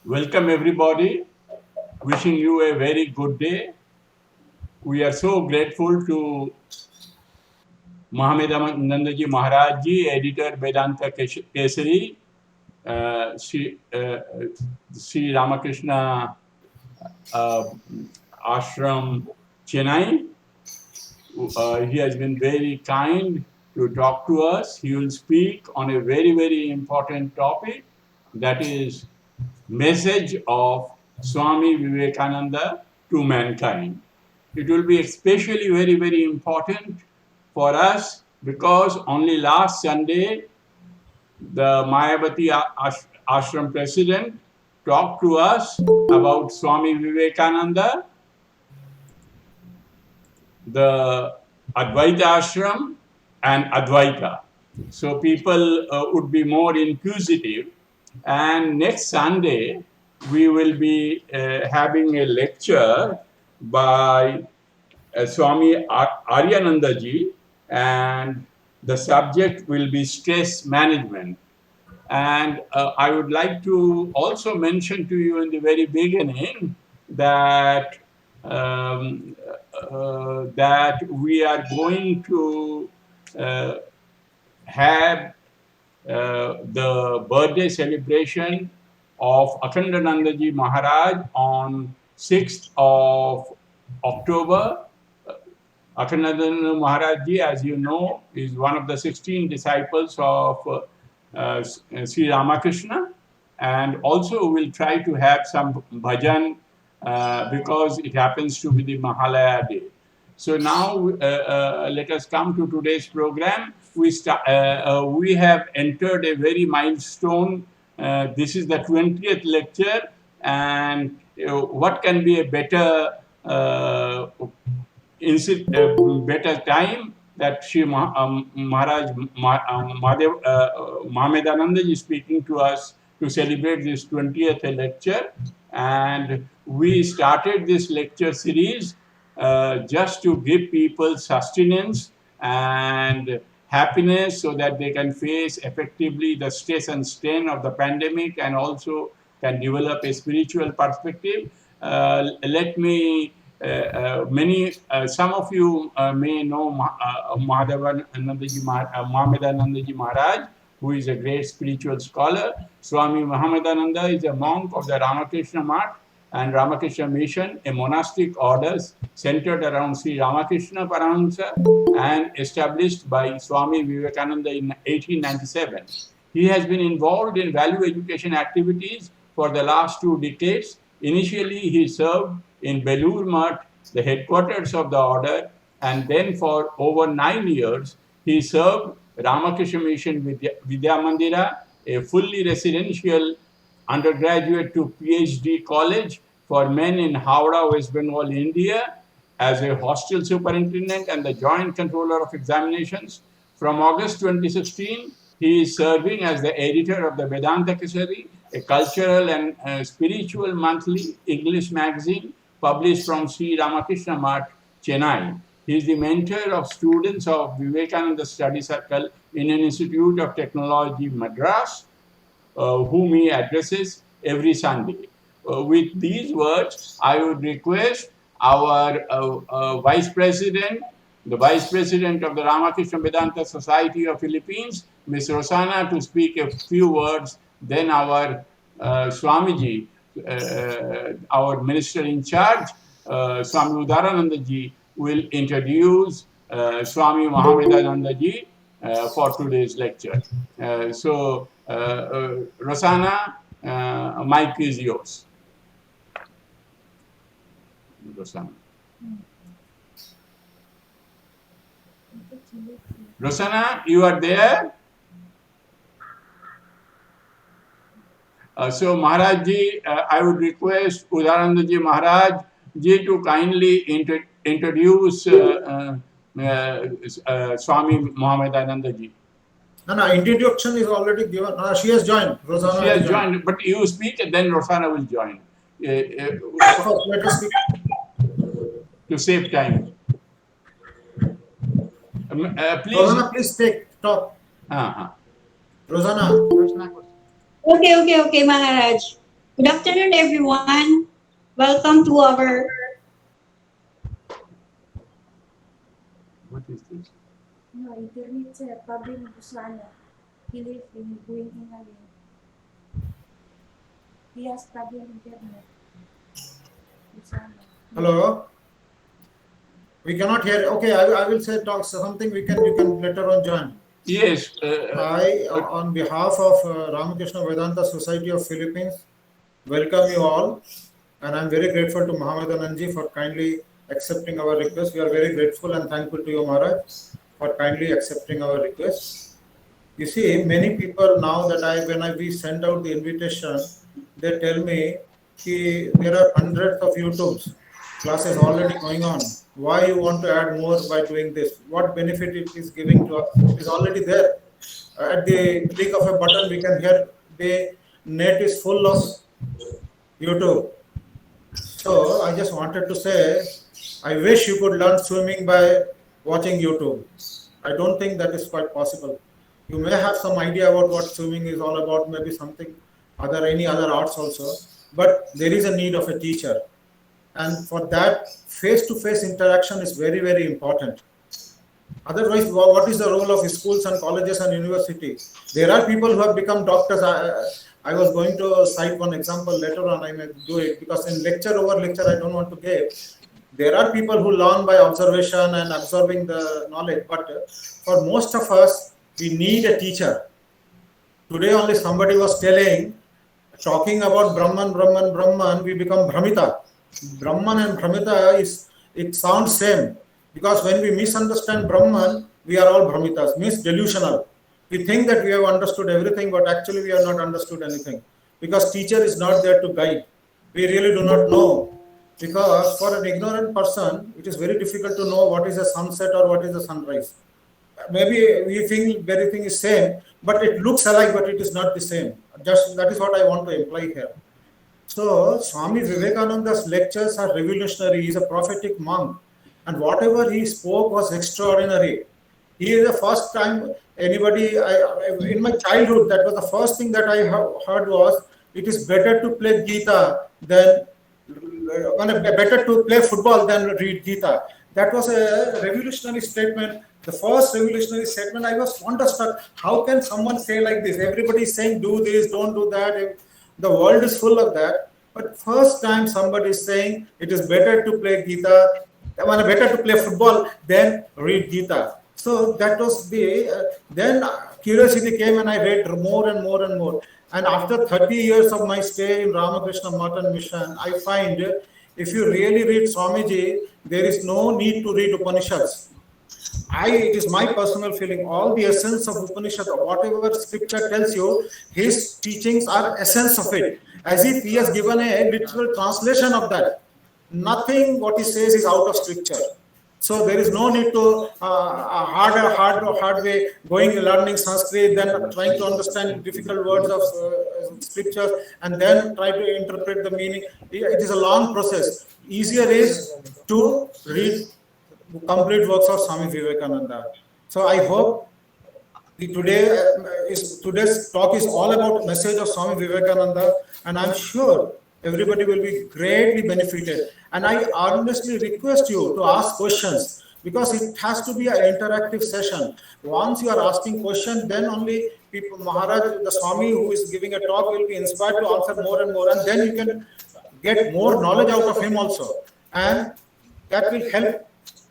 Welcome everybody. Wishing you a very good day. We are so grateful to Mahamedhanandaji Maharaj ji, editor Vedanta Kesari, Sri Ramakrishna Ashram, Chennai. He has been very kind to talk to us. He will speak on a very, very important topic, that is message of Swami Vivekananda to mankind. It will be especially very, very important for us because only last Sunday the Mayavati Ashram president talked to us about Swami Vivekananda, the Advaita Ashram, and Advaita. So people would be more inquisitive. And next Sunday, we will be having a lecture by Swami Aryanandaji, and the subject will be stress management. And I would like to also mention to you in the very beginning that that we are going to have the birthday celebration of Akhandanandaji Maharaj on 6th of October. Akhandananda Maharaj ji, as you know, is one of the 16 disciples of Sri Ramakrishna, and also we'll try to have some bhajan because it happens to be the Mahalaya day. So now let us come to today's program. We have entered a very milestone. This is the 20th lecture, and what can be a better better time that Sri Maharaj Mahamedhanandaji is speaking to us to celebrate this 20th lecture. And we started this lecture series just to give people sustenance and happiness so that they can face effectively the stress and strain of the pandemic and also can develop a spiritual perspective. Let me some of you may know Mahamedhanandaji Maharaj, who is a great spiritual scholar. Swami Mahamedhananda is a monk of the Ramakrishna Math and Ramakrishna Mission, a monastic order centered around Sri Ramakrishna Paramahamsa and established by Swami Vivekananda in 1897. He has been involved in value education activities for the last 2 decades. Initially, he served in Belur Math, the headquarters of the order, and then for over 9 years, he served Ramakrishna Mission Vidya Mandira, a fully residential undergraduate to PhD college for men in Howrah, West Bengal, India, as a hostel superintendent and the joint controller of examinations. From August 2016, he is serving as the editor of the Vedanta Kesari, a cultural and spiritual monthly English magazine published from Sri Ramakrishna Math, Chennai. He is the mentor of students of Vivekananda Study Circle in an Institute of Technology, Madras, whom he addresses every Sunday. With these words, I would request our Vice President, the Vice President of the Ramakrishna Vedanta Society of Philippines, Ms. Rosana, to speak a few words. Then our Swamiji, our Minister in charge, Swami Udaranandaji, will introduce Swami Mahamedhanandaji for today's lecture. Rosana, mic is yours. Rosana. Rosana, you are there? So Maharaj ji, I would request Udaranandaji Maharaj ji to kindly introduce Swami Mahamedhanandaji. No, introduction is already given. She has joined. Rosana she has joined, but you speak and then Rosana will join. Let us speak. To save time. Please. Rosana, please talk. Rosana. Okay, Maharaj. Good afternoon, everyone. Welcome to our. What is this? No, internet sir, problem ko sana. He live in going in again. He has problem internet. Busana. Hello. We cannot hear. Okay, I will say talk something. You can later on join. Yes. I, on behalf of Ramakrishna Vedanta Society of Philippines, welcome you all, and I'm very grateful to Mahamedhanandaji for kindly accepting our request. We are very grateful and thankful to you, Maharaj, for kindly accepting our request. You see, many people now that we send out the invitation, they tell me there are hundreds of YouTubes classes already going on. Why you want to add more by doing this? What benefit it is giving to us? It is already there. At the click of a button, we can hear the net is full of YouTube. So I just wanted to say, I wish you could learn swimming by watching YouTube. I don't think that is quite possible. You may have some idea about what swimming is all about, maybe something any other arts also, but there is a need of a teacher. And for that, face-to-face interaction is very, very important. Otherwise, what is the role of schools and colleges and universities? There are people who have become doctors. I was going to cite one example later on. I may do it because in lecture over lecture, I don't want to give. There are people who learn by observation and absorbing the knowledge. But for most of us, we need a teacher. Today only somebody was talking about Brahman, we become Brahmita. Brahman and Brahmita it sounds same. Because when we misunderstand Brahman, we are all Brahmitas, means delusional. We think that we have understood everything, but actually we have not understood anything. Because teacher is not there to guide. We really do not know. Because for an ignorant person, it is very difficult to know what is a sunset or what is a sunrise. Maybe we think everything is same, but it looks alike, but it is not the same. Just that is what I want to imply here. So Swami Vivekananda's lectures are revolutionary. He is a prophetic monk. And whatever he spoke was extraordinary. He is the first time anybody, in my childhood, that was the first thing that I heard was, it is better to play Gita than, better to play football than read Gita. That was a revolutionary statement. The first revolutionary statement, I was wonderstruck. How can someone say like this? Everybody is saying, do this, don't do that. The world is full of that. But first time somebody is saying, it is better to play Gita, better to play football than read Gita. So that was then curiosity came and I read more and more and more. And after 30 years of my stay in Ramakrishna Math and Mission, I find if you really read Swamiji, there is no need to read Upanishads. It is my personal feeling, all the essence of Upanishad, whatever scripture tells you, his teachings are essence of it. As if he has given a literal translation of that. Nothing what he says is out of scripture. So there is no need to hard way going learning Sanskrit, then trying to understand difficult words of scriptures, and then try to interpret the meaning. It is a long process. Easier is to read complete works of Swami Vivekananda. So I hope today's talk is all about message of Swami Vivekananda, and I'm sure everybody will be greatly benefited. And I earnestly request you to ask questions, because it has to be an interactive session. Once you are asking questions, then only Maharaj, the Swami who is giving a talk, will be inspired to answer more and more, and then you can get more knowledge out of him also. And that will help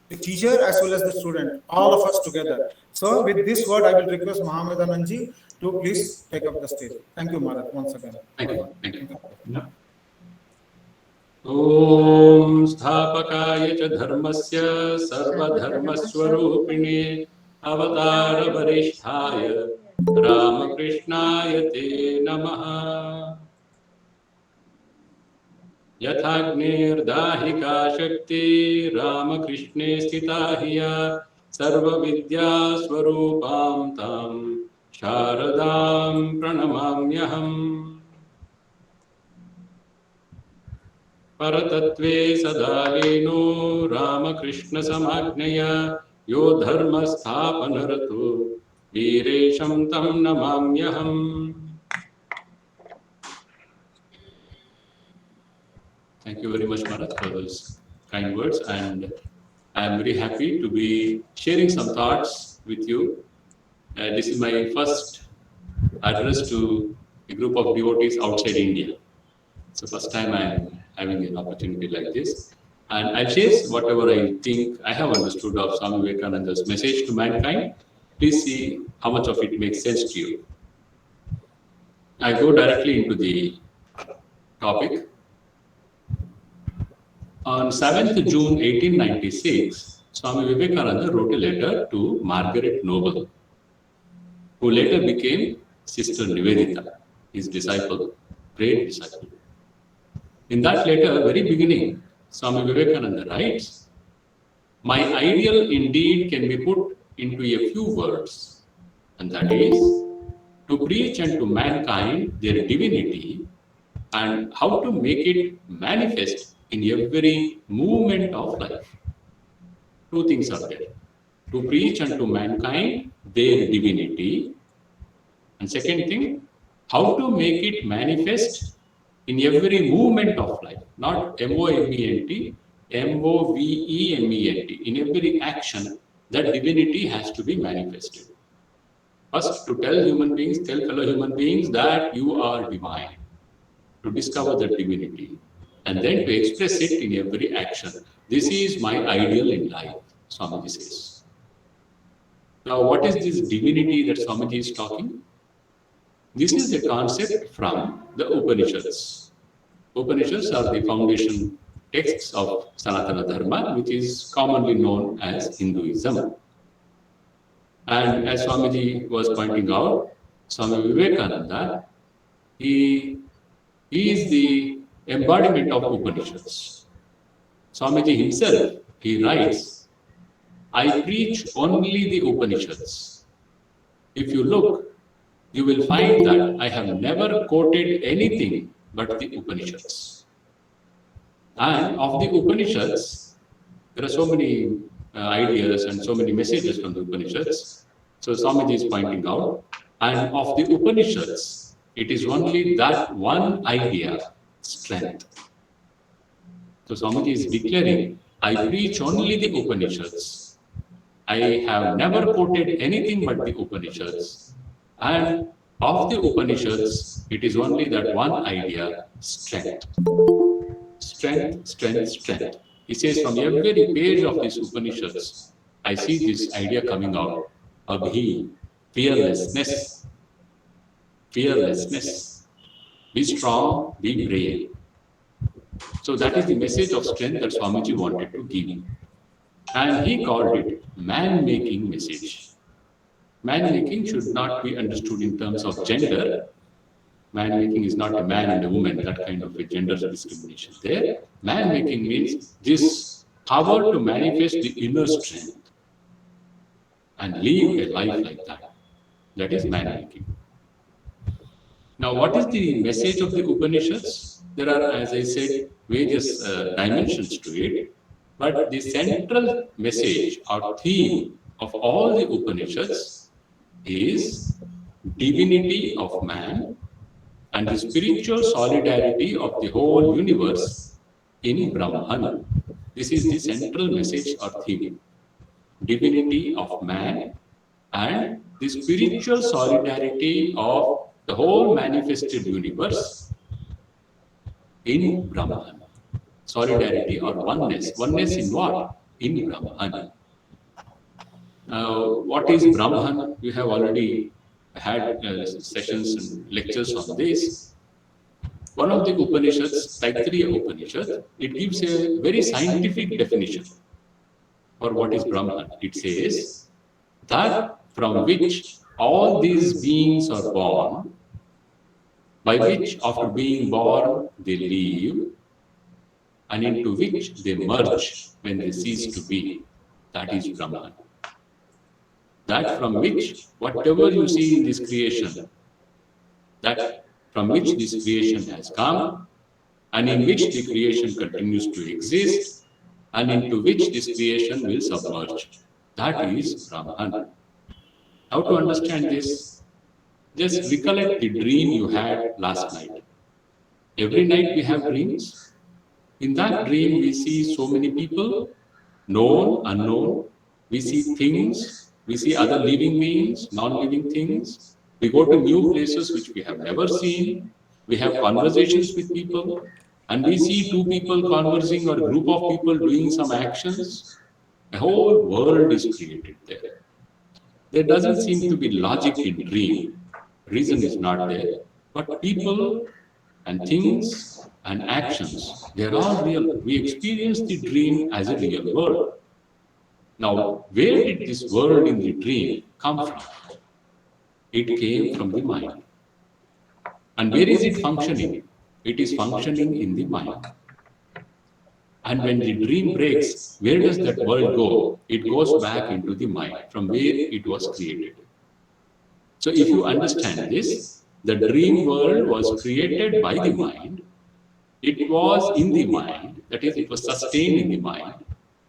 the teacher as well as the student, all of us together. So with this word, I will request Mahamedhanandaji to please take up the stage. Thank you, Maharaj, once again. Thank you. Thank you. No. Om Sthapakaya cha dharmasya sarvadharmaswarupiणे avatara varisthaya Ramakrishnaya te namaha. Yathagnir shakti Ramakrishne sthita hiya sarva vidya swarupam tam sharadam pranamamyaham. Paratatve sadalino Ramakrishna samajnaya yo dharma sthapanaratu viresham tam namamyaham. Thank you very much, Maharaj, for those kind words. And I am very happy to be sharing some thoughts with you. This is my first address to a group of devotees outside India. So first time I am having an opportunity like this. And I'll share whatever I think I have understood of Swami Vivekananda's message to mankind. Please see how much of it makes sense to you. I go directly into the topic. On 7th June 1896, Swami Vivekananda wrote a letter to Margaret Noble, who later became Sister Nivedita, his disciple, great disciple. In that letter, very beginning, Swami Vivekananda writes, "My ideal indeed can be put into a few words, and that is to preach unto mankind their divinity and how to make it manifest in every movement of life." Two things are there. To preach unto mankind their divinity, and second thing, how to make it manifest in every movement of life, not M-O-M-E-N-T, M-O-V-E-M-E-N-T. In every action, that divinity has to be manifested. First, to tell human beings, tell fellow human beings that you are divine, to discover that divinity, and then to express it in every action. This is my ideal in life, Swamiji says. Now, what is this divinity that Swamiji is talking? This is a concept from the Upanishads. Upanishads are the foundation texts of Sanatana Dharma, which is commonly known as Hinduism. And as Swamiji was pointing out, Swami Vivekananda, he is the embodiment of Upanishads. Swamiji himself, he writes, "I preach only the Upanishads. If you look, you will find that I have never quoted anything but the Upanishads." And of the Upanishads, there are so many ideas and so many messages from the Upanishads. So Swamiji is pointing out, and of the Upanishads, it is only that one idea, strength. So Swamiji is declaring, I preach only the Upanishads. I have never quoted anything but the Upanishads. And of the Upanishads, it is only that one idea, strength. Strength, strength, strength. He says from every page of these Upanishads, I see this idea coming out. Abhi, fearlessness. Fearlessness. Be strong, be brave. So that is the message of strength that Swamiji wanted to give. And he called it man-making message. Man-making should not be understood in terms of gender. Man-making is not a man and a woman, that kind of a gender discrimination there. Man-making means this power to manifest the inner strength and live a life like that. That is man-making. Now, what is the message of the Upanishads? There are, as I said, various dimensions to it. But the central message or theme of all the Upanishads is divinity of man and the spiritual solidarity of the whole universe in Brahman. This is the central message or theme. Divinity of man and the spiritual solidarity of the whole manifested universe in Brahman. Solidarity or oneness. Oneness in what? In Brahman. What is Brahman? We have already had sessions and lectures on this. One of the Upanishads, Taittiriya Upanishad, it gives a very scientific definition for what is Brahman. It says that from which all these beings are born, by which after being born they live, and into which they merge when they cease to be. That is Brahman. That from which, whatever you see in this creation, that from which this creation has come, and in which the creation continues to exist, and into which this creation will submerge. That is Brahman. How to understand this? Just recollect the dream you had last night. Every night we have dreams. In that dream, we see so many people, known, unknown. We see things, we see other living beings, non-living things. We go to new places which we have never seen. We have conversations with people, and we see two people conversing or a group of people doing some actions. A whole world is created there. There doesn't seem to be logic in dream. Reason is not there. But people and things and actions, they're all real. We experience the dream as a real world. Now, where did this world in the dream come from? It came from the mind. And where is it functioning? It is functioning in the mind. And when the dream breaks, where does that world go? It goes back into the mind from where it was created. So if you understand this, the dream world was created by the mind. It was in the mind, that is, it was sustained in the mind.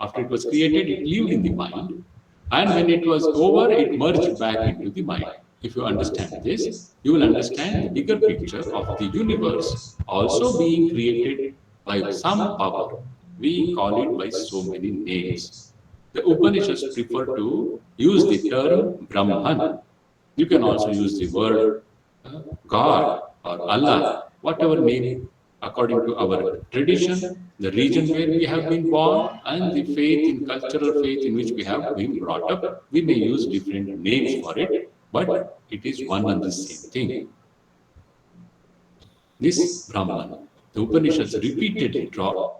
After it was created, it lived in the mind. And when it was over, it merged back into the mind. If you understand this, you will understand the bigger picture of the universe also being created by some power. We call it by so many names. The Upanishads prefer to use the term Brahman. You can also use the word God or Allah, whatever name according to our tradition, the region where we have been born, and the faith in cultural faith in which we have been brought up. We may use different names for it, but it is one and the same thing. This Brahman, the Upanishads repeatedly draw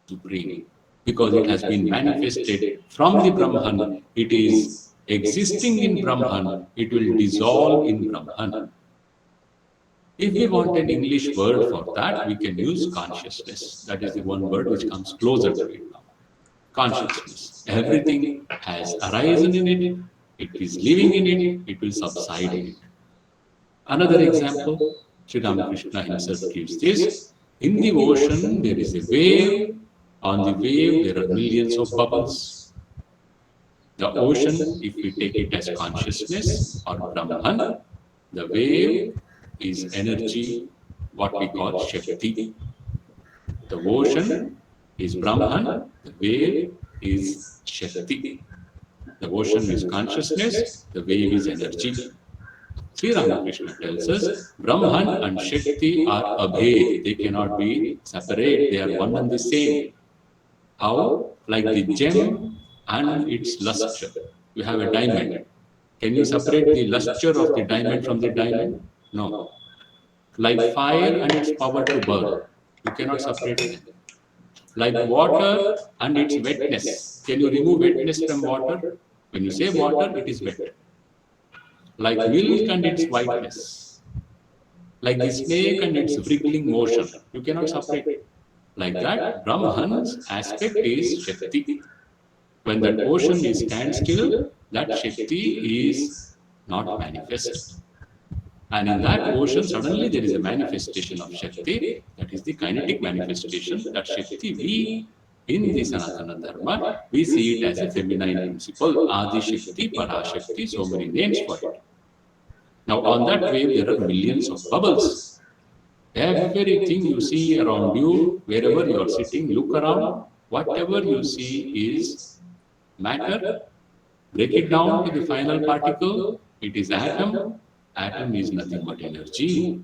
supreme, because it has been manifested from the Brahman. It is existing in Brahman. It will dissolve in Brahman. If we want an English word for that, we can use consciousness. That is the one word which comes closer to it now. Consciousness. Everything has arisen in it. It is living in it. It will subside in it. Another example, Sri Ramakrishna himself gives this. In the ocean, there is a wave. On the wave, there are millions of bubbles. The ocean, if we take it as consciousness or Brahman, the wave is energy, what we call Shakti. The ocean is Brahman, the wave is Shakti. The ocean is consciousness, the wave is energy. Sri Ramakrishna tells us, Brahman and Shakti are abhed. They cannot be separate, they are one and the same. How? Like the gem and its luster. You have a diamond. Can you separate the luster of the diamond from the diamond? No. Like fire and its power to burn. You cannot separate them. Like water and its wetness. Can you remove wetness from water? When you say water, it is wet. Like milk and its whiteness. Like the snake and its wriggling motion. You cannot separate it. Like that, Brahman's aspect is Shakti. When that ocean is standstill, that Shakti is not manifest. And in that ocean, suddenly there is a manifestation of Shakti, that is the kinetic manifestation. That Shakti, we, in the Sanatana Dharma, we see it as a feminine principle, Adi Shakti, Parashakti, so many names for it. Now on that wave, there are millions of bubbles. Everything you see around you, wherever you are sitting, look around, whatever you see is matter. Break it down to the final particle, it is atom. Atom is nothing but energy.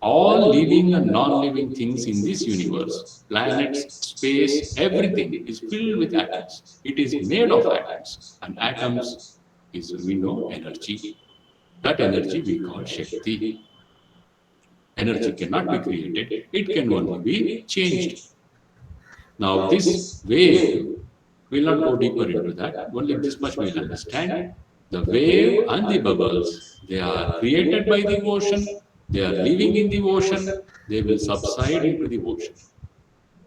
All living and non-living things in this universe, planets, space, everything is filled with atoms. It is made of atoms. And atoms is, we know, energy. That energy we call Shakti. Energy cannot be created, it can only be changed. Now this wave, we will not go deeper into that, only this much we will understand. The wave and the bubbles, they are created by the ocean, they are living in the ocean, they will subside into the ocean.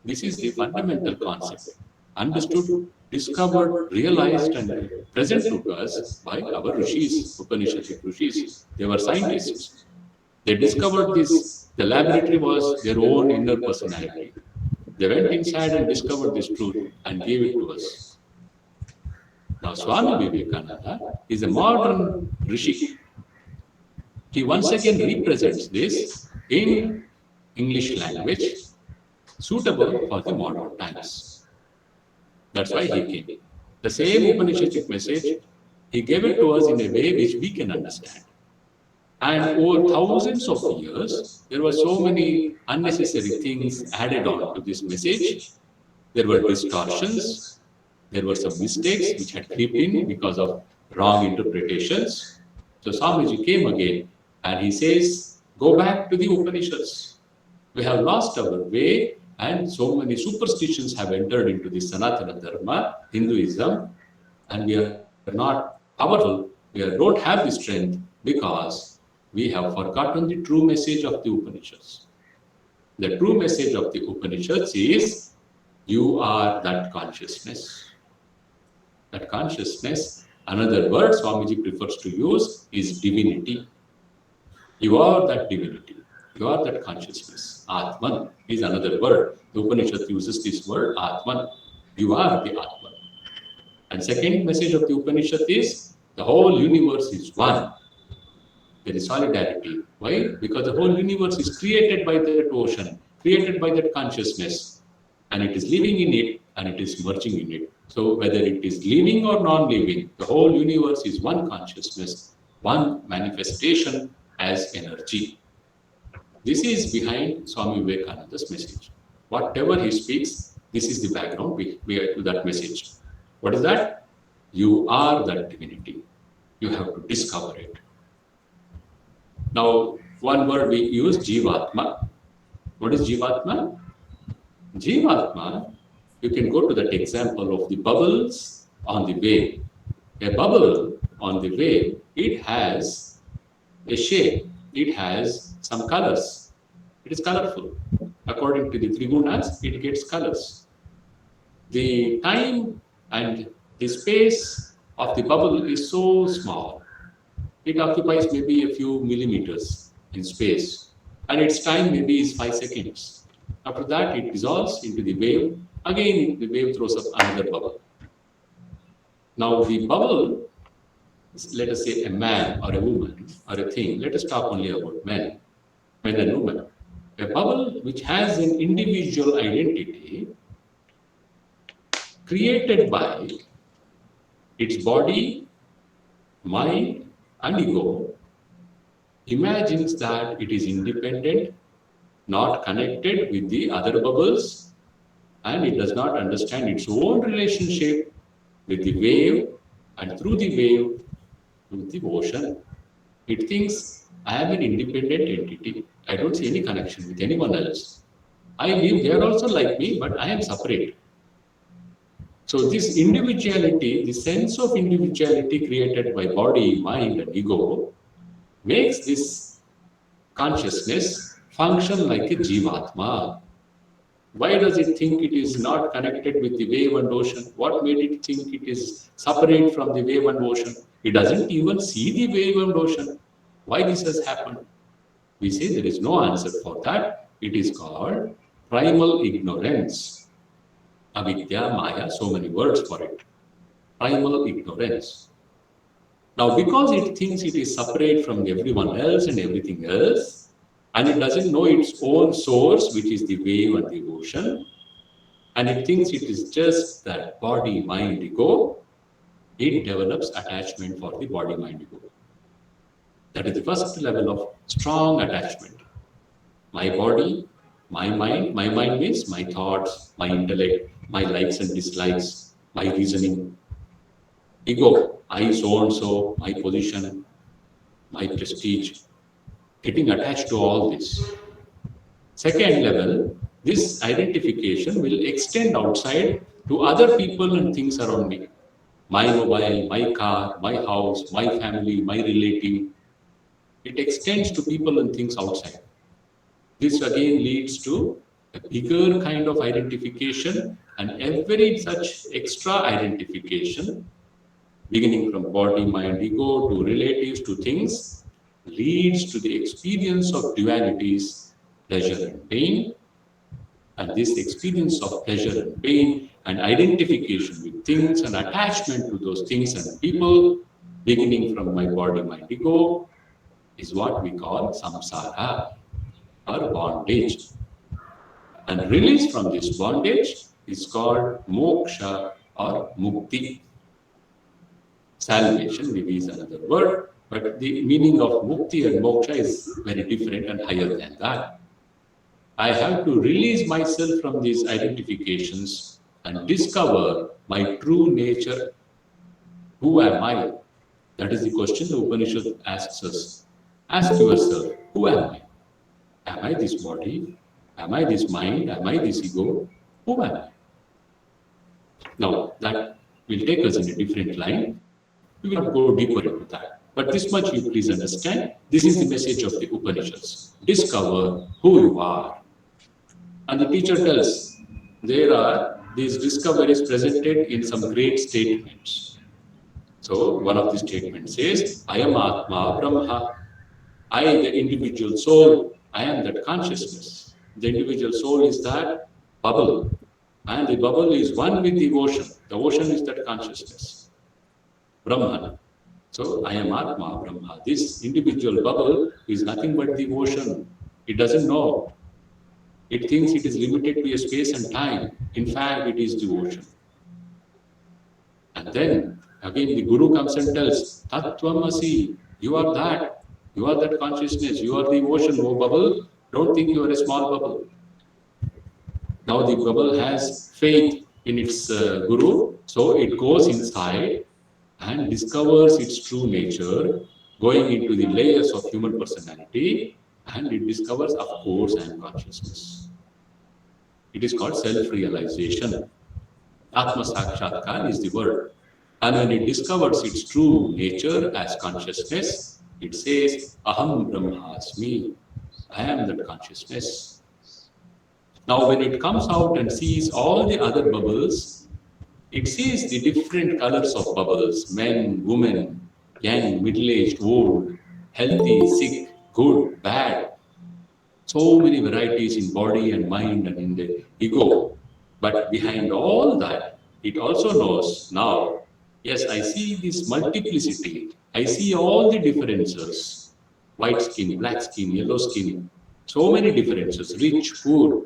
This is the fundamental concept, understood, discovered, realized and present to us by our rishis, Upanishadic rishis. They were scientists. They discovered this. The laboratory was their own inner personality. They went inside and discovered this truth and gave it to us. Now, Swami Vivekananda is a modern rishi. he once again represents this in English language suitable for the modern times. That's why he came. The same Upanishadic message, he gave it to us in a way which we can understand. And over thousands of years, there were so many unnecessary things added on to this message. There were distortions, there were some mistakes which had crept in because of wrong interpretations. So Swamiji came again and he says, go back to the Upanishads. We have lost our way and so many superstitions have entered into the Sanatana Dharma, Hinduism, and we are not powerful, we don't have the strength because we have forgotten the true message of the Upanishads. The true message of the Upanishads is, you are that consciousness. That consciousness, another word Swamiji prefers to use is divinity. You are that divinity. You are that consciousness. Atman is another word. The Upanishad uses this word, Atman. You are the Atman. And second message of the Upanishad is, the whole universe is one. There is solidarity. Why? Because the whole universe is created by that ocean, created by that consciousness. And it is living in it and it is merging in it. So whether it is living or non-living, the whole universe is one consciousness, one manifestation as energy. This is behind Swami Vivekananda's message. Whatever he speaks, this is the background to that message. What is that? You are that divinity. You have to discover it. Now, one word we use, Jivatma. What is Jivatma? Jivatma, you can go to that example of the bubbles on the wave. A bubble on the wave, it has a shape, it has some colors. It is colorful. According to the Trigunas, it gets colors. The time and the space of the bubble is so small. It occupies maybe a few millimeters in space, and its time maybe is 5 seconds. After that, it dissolves into the wave. Again, the wave throws up another bubble. Now, the bubble, let us say a man or a woman or a thing. Let us talk only about men and women. A bubble which has an individual identity created by its body, mind, and ego, imagines that it is independent, not connected with the other bubbles, and it does not understand its own relationship with the wave and through the wave with the ocean. It thinks, I am an independent entity. I don't see any connection with anyone else. I live, they are also like me, but I am separate. So this individuality, the sense of individuality created by body, mind, and ego makes this consciousness function like a Jivatma. Why does it think it is not connected with the wave and ocean? What made it think it is separate from the wave and ocean? It doesn't even see the wave and ocean. Why this has happened? We say there is no answer for that. It is called primal ignorance. Avidya, Maya, so many words for it. Primal ignorance. Now, because it thinks it is separate from everyone else and everything else, and it doesn't know its own source, which is the wave and the ocean, and it thinks it is just that body, mind, ego, it develops attachment for the body, mind, ego. That is the first level of strong attachment. My body, my mind means my thoughts, my intellect, my likes and dislikes, my reasoning. Ego, I so-and-so, my position, my prestige, getting attached to all this. Second level, this identification will extend outside to other people and things around me. My mobile, my car, my house, my family, my relative. It extends to people and things outside. This again leads to a bigger kind of identification, and every such extra identification, beginning from body, mind, ego, to relatives, to things, leads to the experience of dualities, pleasure and pain. And this experience of pleasure and pain and identification with things and attachment to those things and people, beginning from my body, mind, ego, is what we call samsara or bondage. And release from this bondage is called moksha or mukti. Salvation maybe is another word, but the meaning of mukti and moksha is very different and higher than that. I have to release myself from these identifications and discover my true nature. Who am I? That is the question the Upanishad asks us. Ask yourself, who am I? Am I this body? Am I this mind? Am I this ego? Who am I? Now, that will take us in a different line. We will not go deeper into that. But this much you please understand. This is the message of the Upanishads. Discover who you are. And the teacher tells, there are these discoveries presented in some great statements. So, one of the statements says, I am Atma Brahma. I, the individual soul, I am that consciousness. The individual soul is that bubble. And the bubble is one with the ocean. The ocean is that consciousness. Brahman. So, I am Atma Brahma. This individual bubble is nothing but the ocean. It doesn't know. It thinks it is limited to a space and time. In fact, it is the ocean. And then, again, the Guru comes and tells, Tattvamasi, you are that. You are that consciousness. You are the ocean, oh bubble. Don't think you are a small bubble. Now the bubble has faith in its Guru, so it goes inside and discovers its true nature, going into the layers of human personality, and it discovers, of course, I am consciousness. It is called self-realization. Atmasakshatkar is the word. And when it discovers its true nature as consciousness, it says, Aham Brahmasmi, I am that consciousness. Now when it comes out and sees all the other bubbles, it sees the different colors of bubbles, men, women, young, middle-aged, old, healthy, sick, good, bad. So many varieties in body and mind and in the ego. But behind all that, it also knows now, yes, I see this multiplicity. I see all the differences. White skin, black skin, yellow skin. So many differences, rich, poor.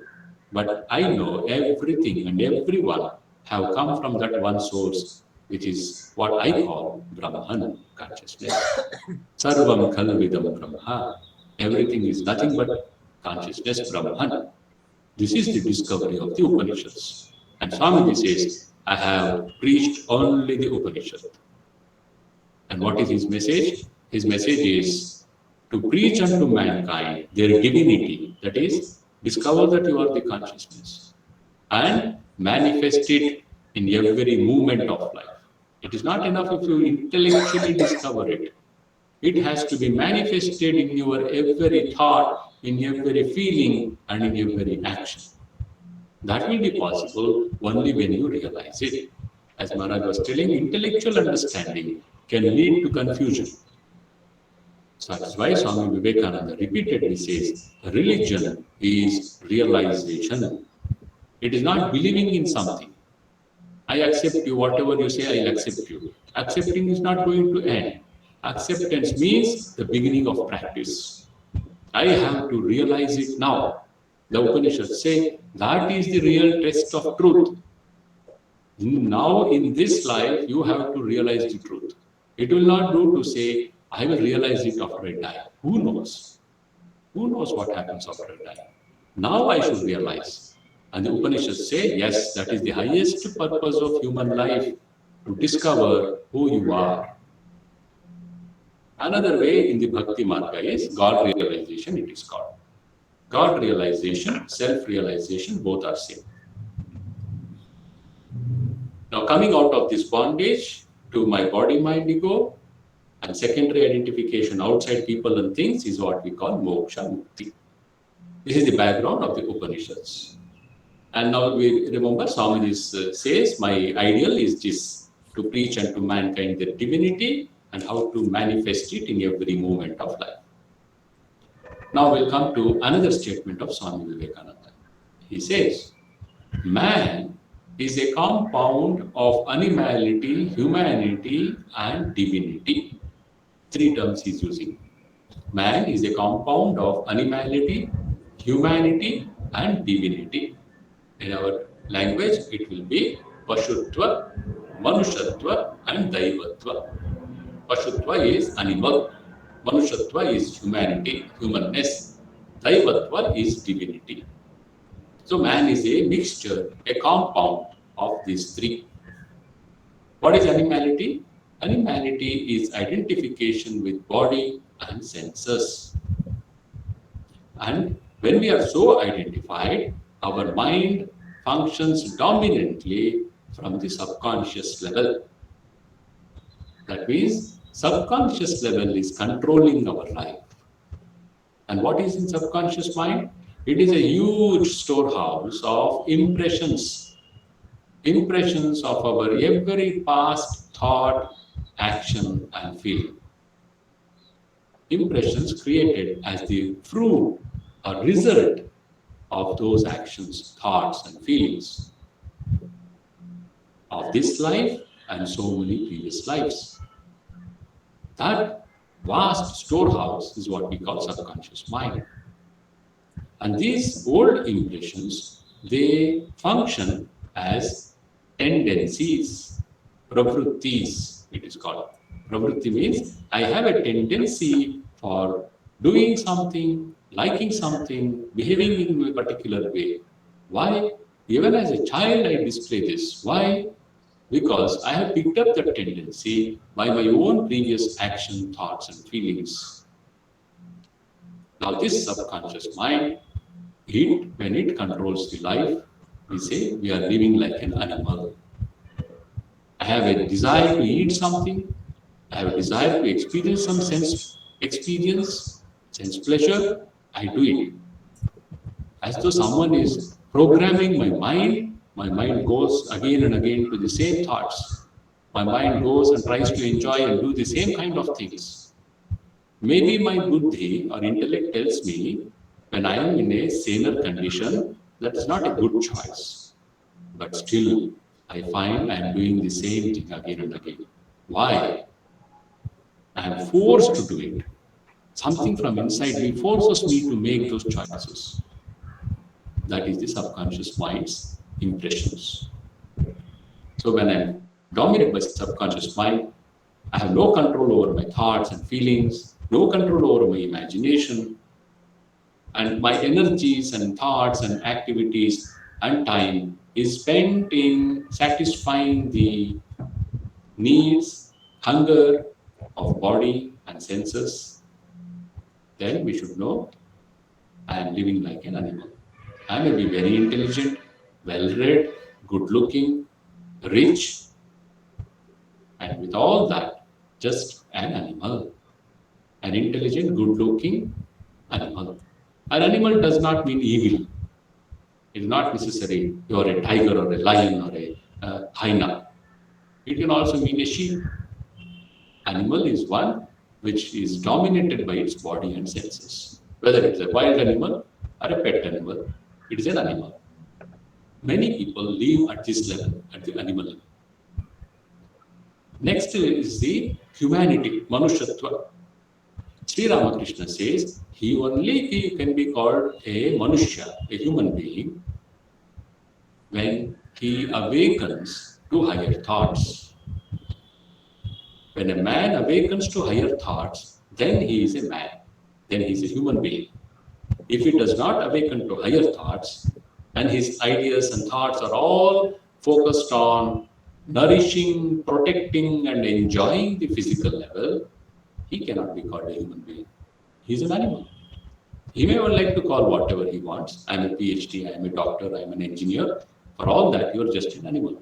But I know everything and everyone have come from that one source, which is what I call Brahman, consciousness. Sarvam Khalvidam Brahma. Everything is nothing but consciousness, Brahman. This is the discovery of the Upanishads. And Swamiji says, I have preached only the Upanishad. And what is his message? His message is to preach unto mankind their divinity, that is, discover that you are the consciousness and manifest it in every movement of life. It is not enough if you intellectually discover it. It has to be manifested in your every thought, in every feeling, and in every action. That will be possible only when you realize it. As Maharaj was telling, intellectual understanding can lead to confusion. So that is why Swami Vivekananda repeatedly says, religion is realization. It is not believing in something. I accept you, whatever you say, I'll accept you. Accepting is not going to end. Acceptance means the beginning of practice. I have to realize it now. The Upanishads say that is the real test of truth. Now in this life, you have to realize the truth. It will not do to say, I will realize it after I die. Who knows? Who knows what happens after I die? Now I should realize. And the Upanishads say, yes, that is the highest purpose of human life, to discover who you are. Another way in the Bhakti Marga is God realization, it is called. God realization, self-realization, both are same. Now coming out of this bondage to my body, mind, ego, and secondary identification outside people and things is what we call moksha mukti. This is the background of the Upanishads. And now we remember Swamiji says, my ideal is this, to preach unto mankind their divinity and how to manifest it in every moment of life. Now we'll come to another statement of Swami Vivekananda. He says, man is a compound of animality, humanity, and divinity. Three terms he's using. Man is a compound of animality, humanity and divinity. In our language, it will be Pashutva, Manushatva and Daivatva. Pashutva is animal, Manushatva is humanity, humanness, Daivatva is divinity. So man is a mixture, a compound of these three. What is animality? Animality is identification with body and senses. And when we are so identified, our mind functions dominantly from the subconscious level. That means subconscious level is controlling our life. And what is in subconscious mind? It is a huge storehouse of impressions. Impressions of our every past thought, action and feeling. Impressions created as the fruit or result of those actions, thoughts and feelings of this life and so many previous lives. That vast storehouse is what we call subconscious mind. And these old impressions, they function as tendencies, pravrittis, it is called. Pravritti means I have a tendency for doing something, liking something, behaving in a particular way. Why? Even as a child I display this. Why? Because I have picked up that tendency by my own previous action, thoughts and feelings. Now this subconscious mind, when it controls the life, we say we are living like an animal. I have a desire to eat something. I have a desire to experience some sense pleasure. I do it. As though someone is programming my mind goes again and again to the same thoughts. My mind goes and tries to enjoy and do the same kind of things. Maybe my buddhi or intellect tells me when I am in a saner condition, that is not a good choice. But still, I find I am doing the same thing again and again. Why? I am forced to do it. Something from inside me forces me to make those choices. That is the subconscious mind's impressions. So when I am dominated by subconscious mind, I have no control over my thoughts and feelings, no control over my imagination, and my energies and thoughts and activities and time is spent in satisfying the needs, hunger of body and senses. Then we should know I am living like an animal. I may be very intelligent, well-read, good-looking, rich, and with all that, just an animal. An intelligent, good-looking animal. An animal does not mean evil. It is not necessary you are a tiger or a lion or a hyena. It can also mean a sheep. Animal is one which is dominated by its body and senses. Whether it is a wild animal or a pet animal, it is an animal. Many people live at this level, at the animal level. Next is the humanity, Manushatva. Sri Ramakrishna says, he can be called a Manushya, a human being, when he awakens to higher thoughts. When a man awakens to higher thoughts, then he is a man, then he is a human being. If he does not awaken to higher thoughts, and his ideas and thoughts are all focused on nourishing, protecting, and enjoying the physical level, he cannot be called a human being. He is an animal. He may well like to call whatever he wants. I am a PhD, I am a doctor, I am an engineer. For all that, you are just an animal.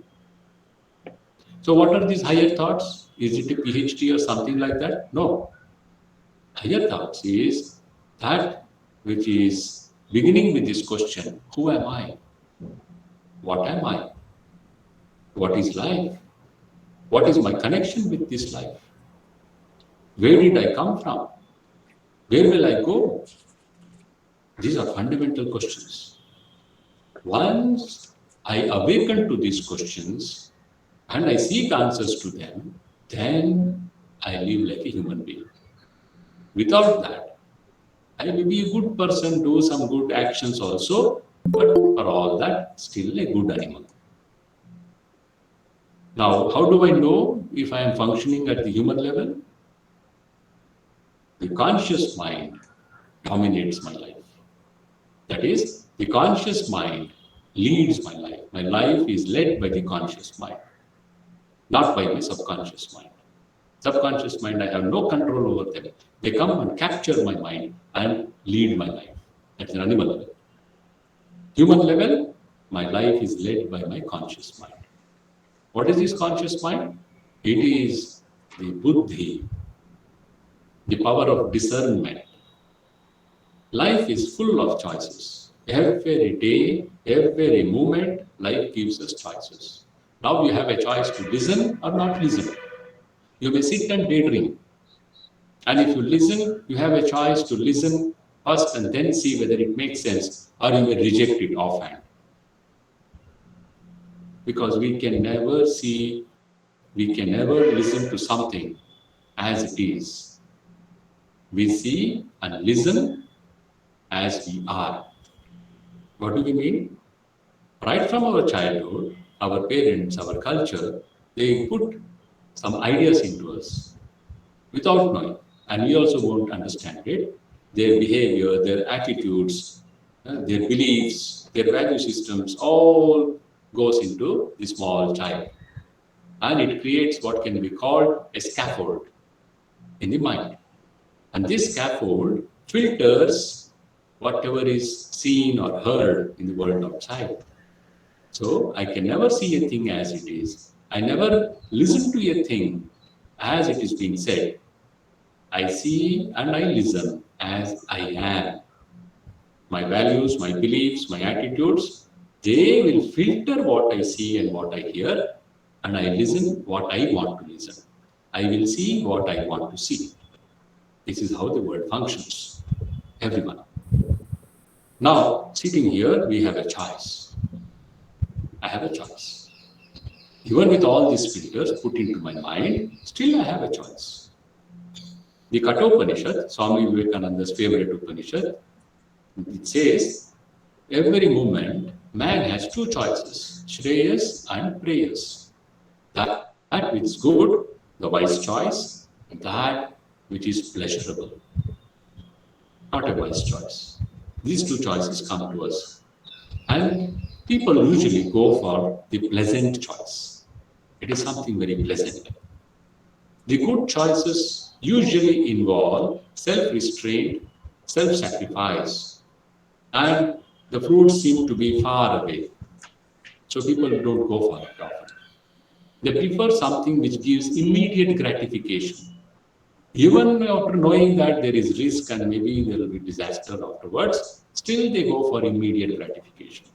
So what are these higher thoughts? Is it a PhD or something like that? No. Higher thoughts is that which is beginning with this question, who am I? What am I? What is life? What is my connection with this life? Where did I come from? Where will I go? These are fundamental questions. Once I awaken to these questions and I seek answers to them, then I live like a human being. Without that, I may be a good person, do some good actions also, but for all that, still a good animal. Now, how do I know if I am functioning at the human level? The conscious mind dominates my life. That is, the conscious mind leads my life. My life is led by the conscious mind, not by my subconscious mind. Subconscious mind, I have no control over them. They come and capture my mind and lead my life. That's an animal level. Human level, my life is led by my conscious mind. What is this conscious mind? It is the buddhi, the power of discernment. Life is full of choices. Every day, every moment, life gives us choices. Now you have a choice to listen or not listen. You may sit and daydream. And if you listen, you have a choice to listen first and then see whether it makes sense, or you may reject it offhand. Because we can never listen to something as it is. We see and listen as we are. What do we mean? Right from our childhood, our parents, our culture, they put some ideas into us without knowing. And we also won't understand it. Their behavior, their attitudes, their beliefs, their value systems, all goes into the small child. And it creates what can be called a scaffold in the mind. And this scaffold filters whatever is seen or heard in the world outside. So I can never see a thing as it is. I never listen to a thing as it is being said. I see and I listen as I am. My values, my beliefs, my attitudes, they will filter what I see and what I hear, and I listen what I want to listen. I will see what I want to see. This is how the world functions. Everyone. Now, sitting here, we have a choice. I have a choice. Even with all these filters put into my mind, still I have a choice. The Kathopanishad, Swami Vivekananda's favorite Upanishad, it says, every moment, man has two choices, Shreyas and Preyas. That which is good, the wise choice, and that which is pleasurable. Not a wise choice. These two choices come to us. And people usually go for the pleasant choice. It is something very pleasant. The good choices usually involve self-restraint, self-sacrifice, and the fruits seem to be far away. So people don't go for it often. They prefer something which gives immediate gratification. Even after knowing that there is risk and maybe there will be disaster afterwards, still they go for immediate gratification.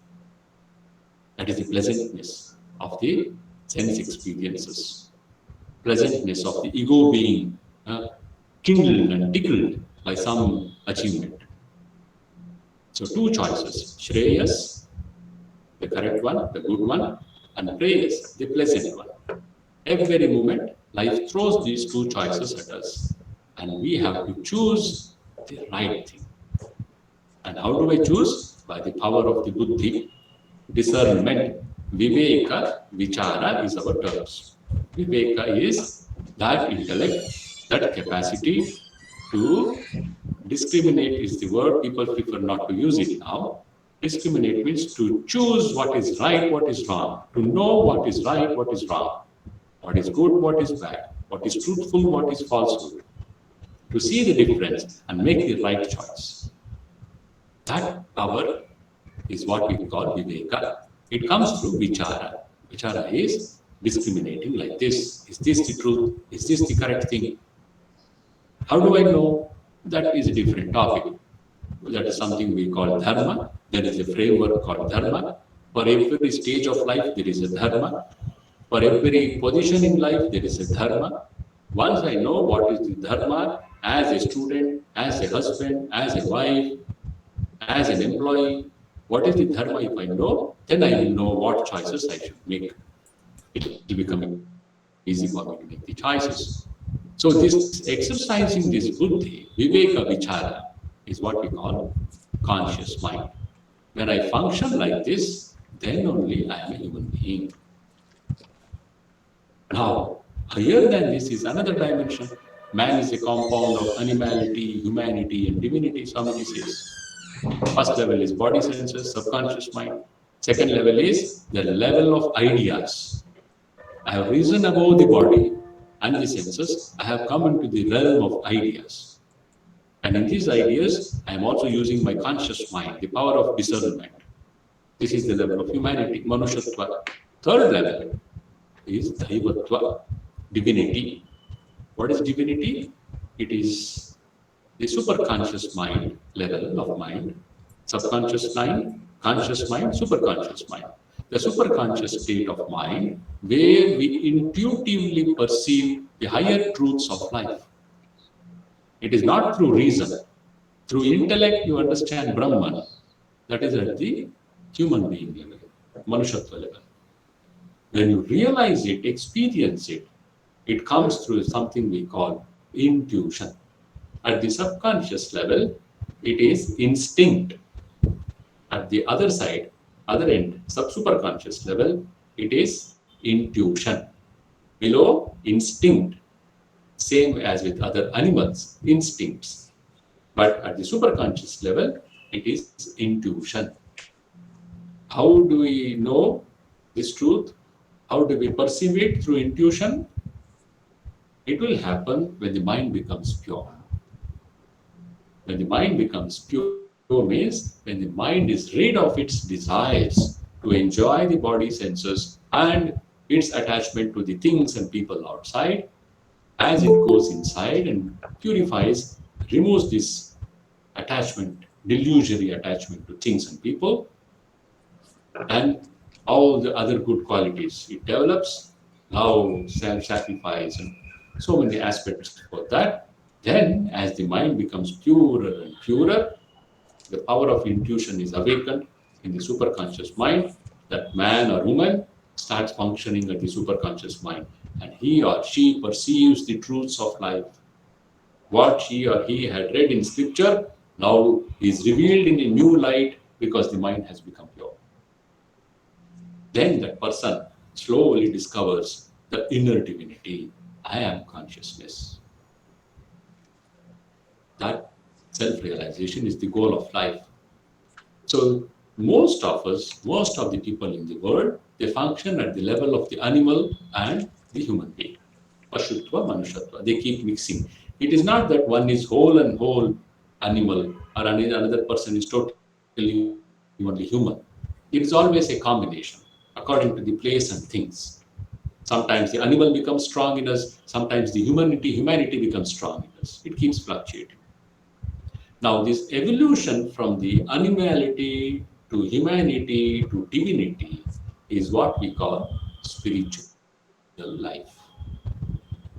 That is the pleasantness of the sense experiences. Pleasantness of the ego being kindled and tickled by some achievement. So two choices, Shreyas, the correct one, the good one, and Preyas, the pleasant one. Every moment, life throws these two choices at us, and we have to choose the right thing. And how do I choose? By the power of the buddhi, discernment. Viveka, vichara is our terms. Viveka is that intellect, that capacity to discriminate is the word. People prefer not to use it now. Discriminate means to choose what is right, what is wrong, to know what is right, what is wrong, what is good, what is bad, what is truthful, what is falsehood, to see the difference and make the right choice. That power is what we call Viveka. It comes through Vichara. Vichara is discriminating like this. Is this the truth? Is this the correct thing? How do I know? That is a different topic. That is something we call Dharma. There is a framework called Dharma. For every stage of life, there is a Dharma. For every position in life, there is a Dharma. Once I know what is the Dharma, as a student, as a husband, as a wife, as an employee, what is the Dharma if I know, then I will know what choices I should make. It will become easy for me to make the choices. So this exercising this buddhi, viveka vichara, is what we call conscious mind. When I function like this, then only I am a human being. Now, higher than this is another dimension. Man is a compound of animality, humanity, and divinity, Swamiji says. First level is body senses, subconscious mind. Second level is the level of ideas. I have risen above the body and the senses. I have come into the realm of ideas. And in these ideas, I am also using my conscious mind, the power of discernment. This is the level of humanity, Manushatva. Third level is Daivatva, divinity. What is divinity? It is the superconscious mind level of mind, subconscious mind, conscious mind, superconscious mind. The superconscious state of mind where we intuitively perceive the higher truths of life. It is not through reason. Through intellect you understand Brahman. That is at the human being level, Manushatva level. When you realize it, experience it, it comes through something we call intuition. At the subconscious level, it is instinct. At the other side, other end, superconscious level, it is intuition. Below, instinct. Same as with other animals, instincts. But at the superconscious level, it is intuition. How do we know this truth? How do we perceive it through intuition? It will happen when the mind becomes pure. When the mind becomes pure means when the mind is rid of its desires to enjoy the body senses and its attachment to the things and people outside, as it goes inside and purifies, removes this attachment, delusory attachment to things and people, and all the other good qualities. It develops love, self-sacrifice, and so many aspects for that. Then, as the mind becomes purer and purer, the power of intuition is awakened in the superconscious mind. That man or woman starts functioning at the superconscious mind, and he or she perceives the truths of life. What she or he had read in scripture now is revealed in a new light because the mind has become pure. Then that person slowly discovers the inner divinity. I am consciousness. That self-realization is the goal of life. So most of us, most of the people in the world, they function at the level of the animal and the human being. Pashutva, Manushatva. They keep mixing. It is not that one is whole and whole animal or another person is totally only human. It is always a combination according to the place and things. Sometimes the animal becomes strong in us, sometimes the humanity becomes strong in us. It keeps fluctuating. Now this evolution from the animality to humanity to divinity is what we call spiritual life.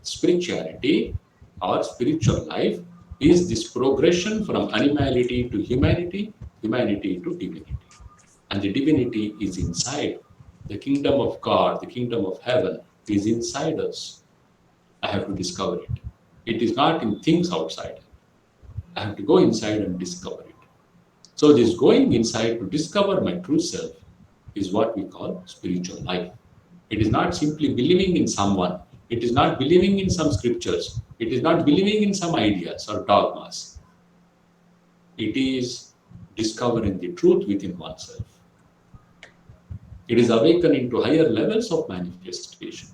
Spirituality or spiritual life is this progression from animality to humanity, humanity to divinity. And the divinity is inside. The kingdom of God, the kingdom of heaven is inside us. I have to discover it. It is not in things outside. I have to go inside and discover it. So this going inside to discover my true self is what we call spiritual life. It is not simply believing in someone. It is not believing in some scriptures. It is not believing in some ideas or dogmas. It is discovering the truth within oneself. It is awakening to higher levels of manifestation.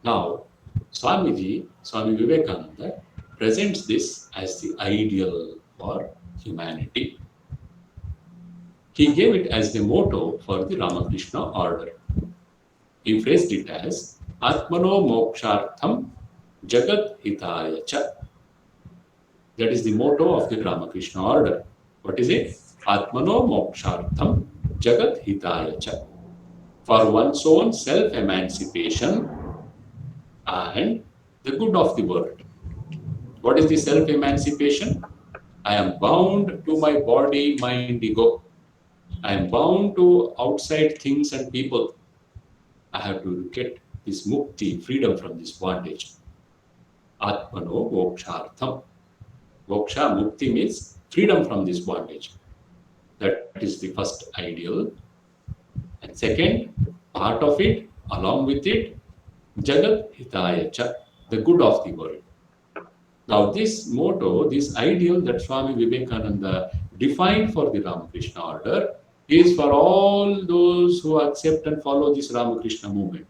Now, Swami Vivekananda presents this as the ideal for humanity. He gave it as the motto for the Ramakrishna order. He phrased it as Atmano Mokshartham Jagat Hitaya Cha. That is the motto of the Ramakrishna order. What is it? Atmano Mokshartham Jagat Hitaya Cha. For one's own self-emancipation and the good of the world. What is the self-emancipation? I am bound to my body, mind, ego. I am bound to outside things and people. I have to get this mukti, freedom from this bondage. Atmano Mokshartham. Moksha, mukti means freedom from this bondage. That is the first ideal. And second, part of it, along with it, Jagat Hitaya Cha, the good of the world. Now this motto, this ideal that Swami Vivekananda defined for the Ramakrishna order is for all those who accept and follow this Ramakrishna movement.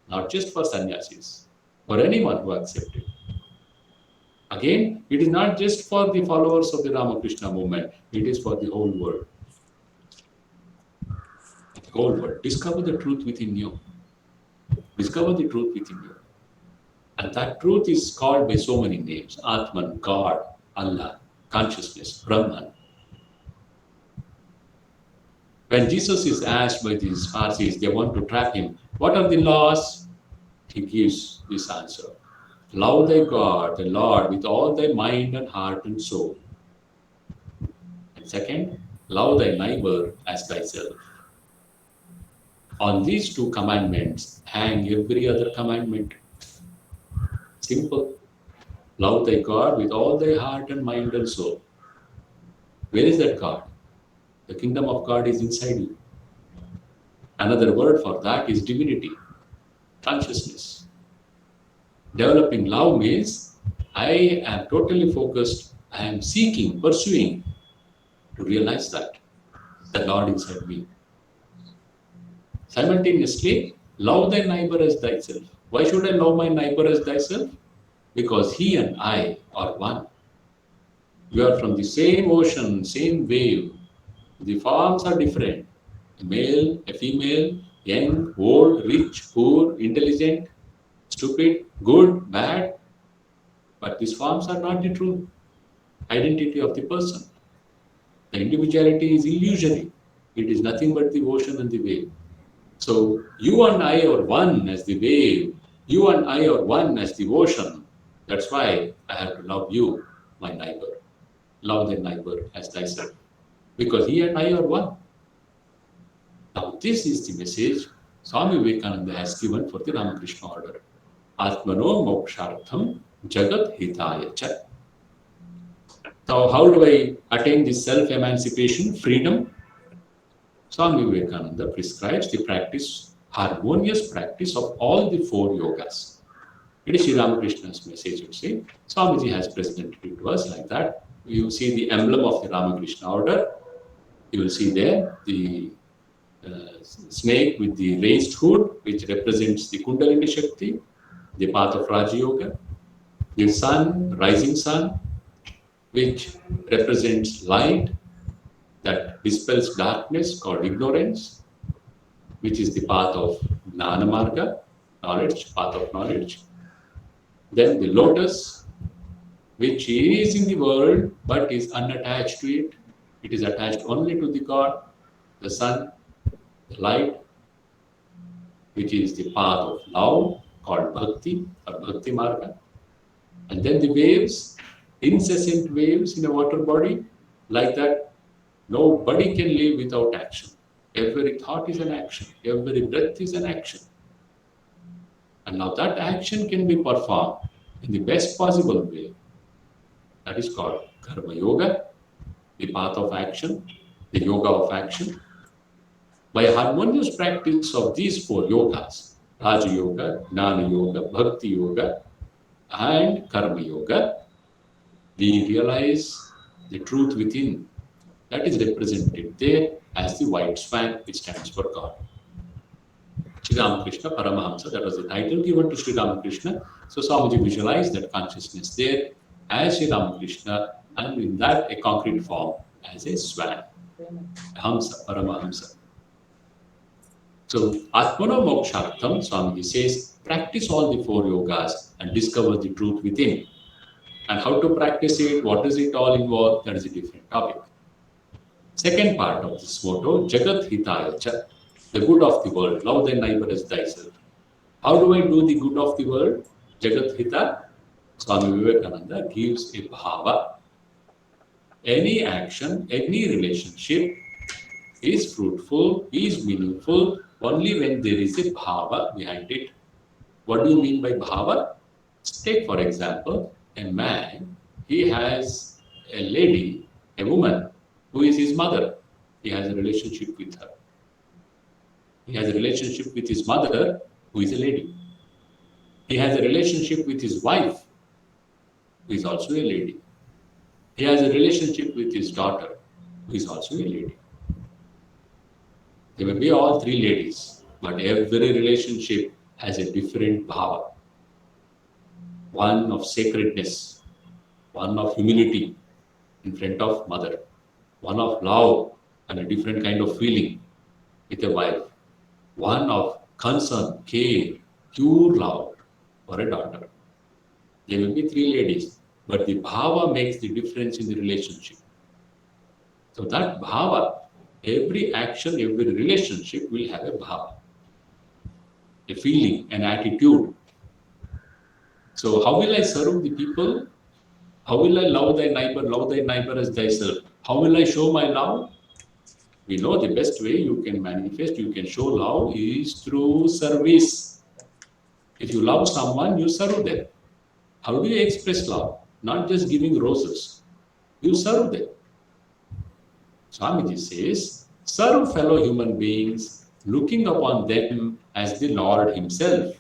Not just for sannyasis, for anyone who accepts it. Again, it is not just for the followers of the Ramakrishna movement, it is for the whole world. The whole world. Discover the truth within you. Discover the truth within you. And that truth is called by so many names. Atman, God, Allah, consciousness, Brahman. When Jesus is asked by these Parsis, they want to trap him, what are the laws? He gives this answer. Love thy God, the Lord, with all thy mind and heart and soul. And second, love thy neighbor as thyself. On these two commandments hang every other commandment. Simple. Love thy God with all thy heart and mind and soul. Where is that God? The kingdom of God is inside you. Another word for that is divinity, consciousness. Developing love means I am totally focused, I am seeking, pursuing to realize that the Lord inside me. Simultaneously, love thy neighbor as thyself. Why should I love my neighbor as thyself? Because he and I are one. We are from the same ocean, same wave. The forms are different. A male, a female, young, old, rich, poor, intelligent, stupid, good, bad. But these forms are not the true identity of the person. The individuality is illusory. It is nothing but the ocean and the wave. So you and I are one as the wave. You and I are one as the ocean. That's why I have to love you, my neighbor. Love thy neighbor as thyself. Because he and I are one. Now this is the message Swami Vivekananda has given for the Ramakrishna order. Atmano mokshartham jagat hitaya cha. So how do I attain this self-emancipation, freedom? Swami Vivekananda prescribes the practice, harmonious practice of all the four yogas. It is Sri Ramakrishna's message, you see. Swamiji has presented it to us like that. You see the emblem of the Ramakrishna order. You will see there the snake with the raised hood, which represents the Kundalini Shakti, the path of Raja Yoga. The sun, rising sun, which represents light that dispels darkness, called ignorance, which is the path of Jnana Marga, knowledge, path of knowledge. Then the lotus, which is in the world but is unattached to it. It is attached only to the God, the sun, the light, which is the path of love, called bhakti or bhakti marga. And then the waves, incessant waves in a water body, like that. Nobody can live without action. Every thought is an action. Every breath is an action. And now that action can be performed in the best possible way. That is called Karma Yoga, the path of action, the yoga of action. By harmonious practice of these four yogas, Raja Yoga, Jnana Yoga, Bhakti Yoga, and Karma Yoga, we realize the truth within. That is represented there as the white swan, which stands for God. Sri Ramakrishna Paramahamsa, that was the title given to Sri Ramakrishna. So Swamiji visualized that consciousness there as Sri Ramakrishna, and in that a concrete form as a swan, Hamsa, Paramahamsa. So Atmano Mokshartham, Swamiji says, practice all the four yogas and discover the truth within. And how to practice it, what does it all involve, that is a different topic. Second part of this motto, Jagat Hitaya Cha, the good of the world, love thy neighbor as thyself. How do I do the good of the world? Jagat Hita, Swami Vivekananda gives a bhava. Any action, any relationship is fruitful, is meaningful only when there is a bhava behind it. What do you mean by bhava? Take for example, a man he has a lady, a woman, who is his mother. He has a relationship with her. He has a relationship with his mother, who is a lady. He has a relationship with his wife, who is also a lady. He has a relationship with his daughter, who is also a lady. There may be all three ladies, but every relationship has a different bhava. One of sacredness, one of humility in front of mother, one of love and a different kind of feeling with a wife, one of concern, care, pure love for a daughter. There will be three ladies, but the bhava makes the difference in the relationship. So that bhava, every action, every relationship will have a bhava, a feeling, an attitude. So how will I serve the people? How will I love thy neighbor as thyself? How will I show my love? We know the best way you can manifest, you can show love is through service. If you love someone, you serve them. How do you express love? Not just giving roses. You serve them. Swamiji says, serve fellow human beings, looking upon them as the Lord Himself.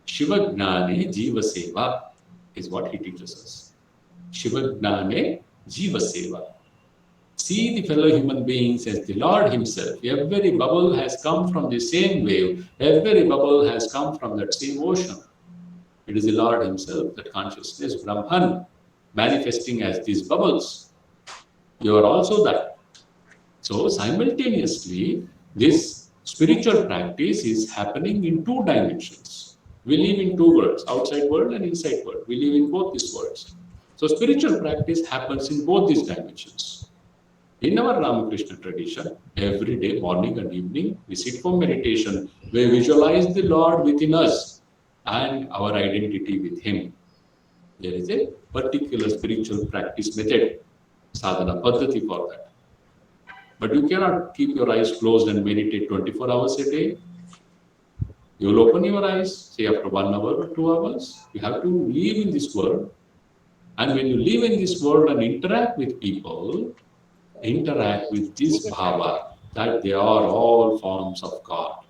Shiva Gnane Jiva Seva is what he teaches us. Shiva Gnane Jiva Seva. See the fellow human beings as the Lord Himself. Every bubble has come from the same wave. Every bubble has come from that same ocean. It is the Lord Himself, that consciousness, Brahman, manifesting as these bubbles. You are also that. So simultaneously, this spiritual practice is happening in two dimensions. We live in two worlds, outside world and inside world. We live in both these worlds. So spiritual practice happens in both these dimensions. In our Ramakrishna tradition, every day, morning and evening, we sit for meditation. We visualize the Lord within us and our identity with Him. There is a particular spiritual practice method, sadhana paddhati for that. But you cannot keep your eyes closed and meditate 24 hours a day. You will open your eyes, say after 1 hour or 2 hours. You have to live in this world. And when you live in this world and interact with people, interact with this bhava, that they are all forms of God.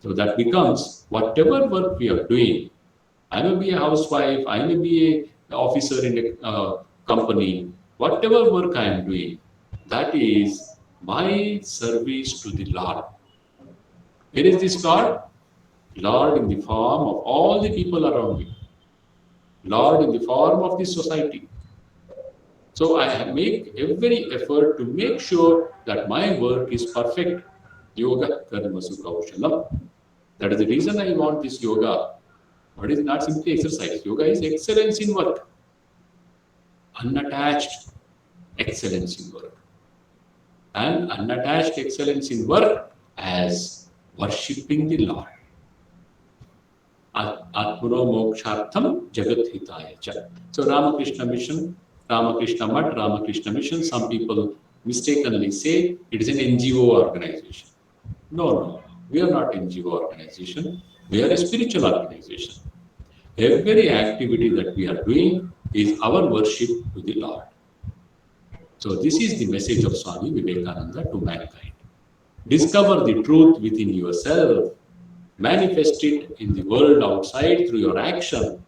So that becomes whatever work we are doing. I may be a housewife, I may be an officer in a company, whatever work I am doing, that is my service to the Lord. Where is this Lord? Lord in the form of all the people around me. Lord in the form of this society. So I make every effort to make sure that my work is perfect. Yoga karma sukhaushalam. That is the reason I want this yoga. But it is not simply exercise. Yoga is excellence in work. Unattached excellence in work. And unattached excellence in work as worshipping the Lord. Atmano mokshartham jagat hitaya cha. So Ramakrishna Mission, Ramakrishna Math, Ramakrishna Mission, some people mistakenly say it is an NGO organization. No. We are not an NGO organization. We are a spiritual organization. Every activity that we are doing is our worship to the Lord. So this is the message of Swami Vivekananda to mankind. Discover the truth within yourself. Manifest it in the world outside through your action.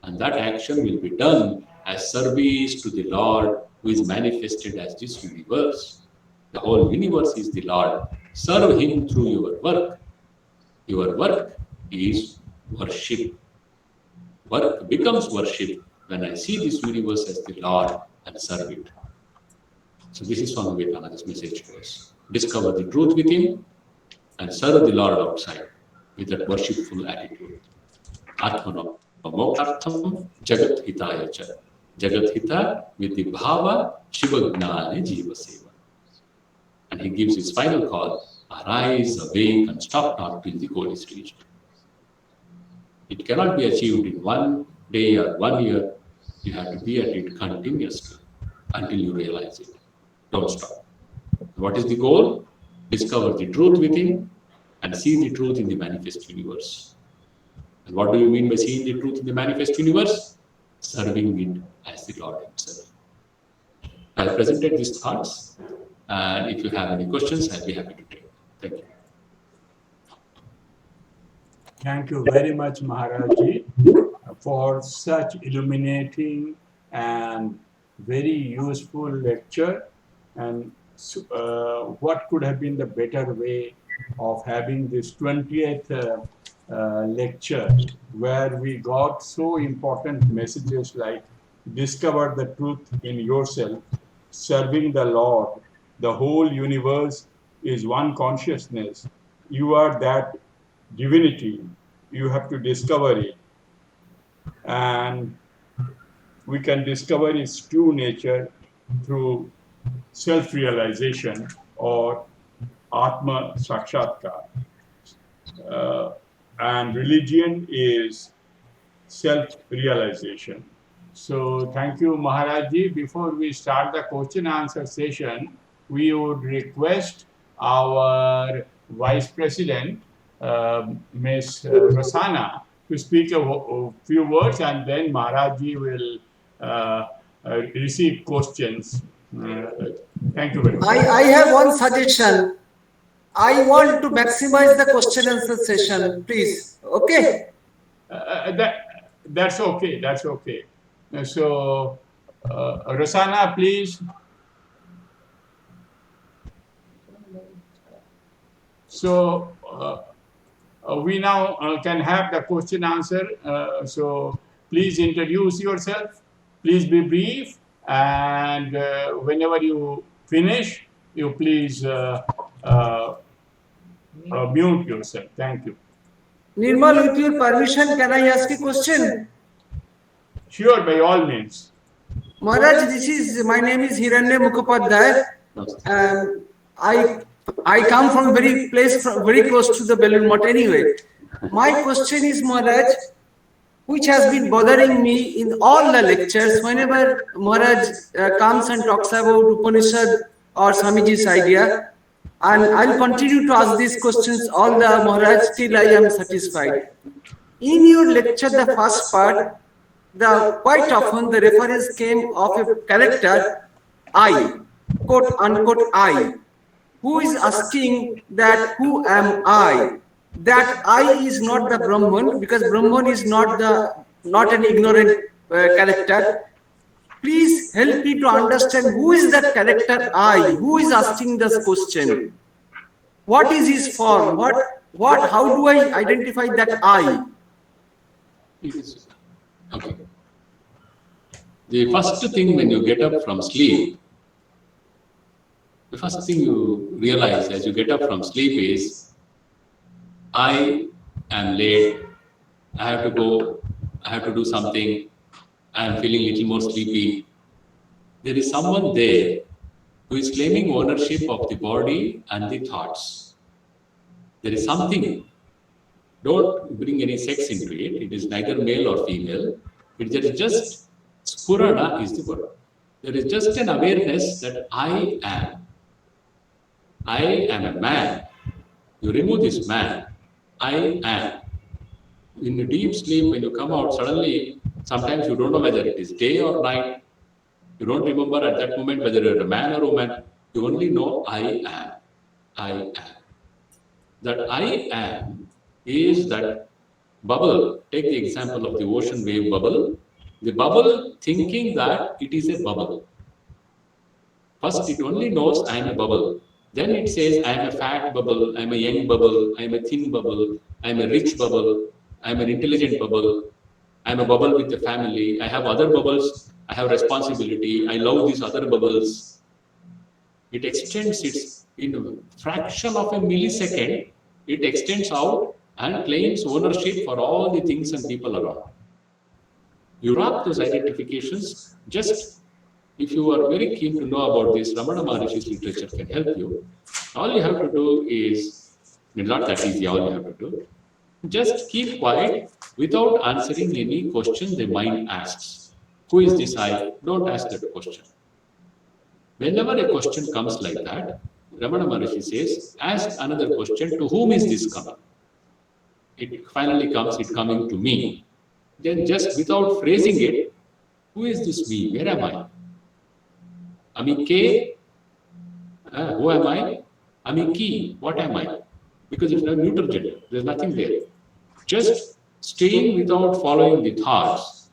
And that action will be done as service to the Lord who is manifested as this universe. The whole universe is the Lord. Serve Him through your work. Your work is worship. Work becomes worship when I see this universe as the Lord and serve it. So this is Swami Vivekananda's message to us. Discover the truth within and serve the Lord outside with that worshipful attitude. Atmano mokshartham jagat hitaya cha. Jagat hita with the bhava Shiva Gnane Jiva Seva. And he gives his final call, arise, awake and stop not till the goal is reached. It cannot be achieved in 1 day or 1 year. You have to be at it continuously until you realize it. Don't stop. What is the goal? Discover the truth within and see the truth in the manifest universe. And what do you mean by seeing the truth in the manifest universe? serving it as the Lord Himself. I have presented these thoughts, and if you have any questions, I'll be happy to take. Thank you. Thank you very much, Maharajji, for such illuminating and very useful lecture. And what could have been the better way of having this 20th lecture, where we got so important messages like discover the truth in yourself, serving the Lord, the whole universe is one consciousness. You are that divinity, you have to discover it, and we can discover its true nature through self-realization or Atmasakshatkar. And religion is self-realization. So thank you, Maharajji. Before we start the question answer session, we would request our Vice President, Ms. Rosanna, to speak a few words, and then Maharajji will receive questions. Thank you very much. I have one suggestion. I want to maximize the question answer session, please. Okay? That's okay. That's okay. So, Rosanna, please. So, we now can have the question answer. So, please introduce yourself. Please be brief. And whenever you finish, you please mute yourself. Thank you. Nirmal, with your permission, can I ask a question? Sure, by all means. Maharaj, my name is Hiranya Mukhopadhyay. I come from very close to the Balloon Mott anyway. My question is, Maharaj, which has been bothering me in all the lectures, whenever Maharaj comes and talks about Upanishad or Swamiji's idea, and I'll continue to ask these questions all the Maharaj till I am satisfied. In your lecture, the first part, quite often the reference came of a character, I, quote unquote I, who is asking that who am I? That I is not the Brahman, because Brahman is not an ignorant character. Please help me to understand who is that character I, who is asking this question. What is his form? How do I identify that I? Okay. The first thing when you get up from sleep, the first thing you realize as you get up from sleep is, I am late, I have to go, I have to do something, I am feeling a little more sleepy. There is someone there who is claiming ownership of the body and the thoughts. There is something. Don't bring any sex into it. It is neither male or female. It is just Spurana is the word. There is just an awareness that I am. I am a man. You remove this man. I am. In the deep sleep, when you come out, suddenly, sometimes you don't know whether it is day or night. You don't remember at that moment whether you're a man or a woman. You only know I am. I am. That I am is that bubble. Take the example of the ocean wave bubble. The bubble thinking that it is a bubble. First, it only knows I am a bubble. Then it says I am a fat bubble, I am a young bubble, I am a thin bubble, I am a rich bubble, I am an intelligent bubble, I am a bubble with a family, I have other bubbles, I have responsibility, I love these other bubbles. It extends its, in a fraction of a millisecond, it extends out and claims ownership for all the things and people around. You wrap those identifications. Just if you are very keen to know about this, Ramana Maharishi's literature can help you. All you have to do is, not that easy, all you have to do, just keep quiet without answering any question the mind asks. Who is this I? Don't ask that question. Whenever a question comes like that, Ramana Maharishi says, ask another question, to whom is this coming? It finally comes, it coming to me. Then just without phrasing it, Who is this me? Where am I? Ami K? Who am I? Ami Ki? What am I? Because it's a neutral gender. There's nothing there. Just staying without following the thoughts.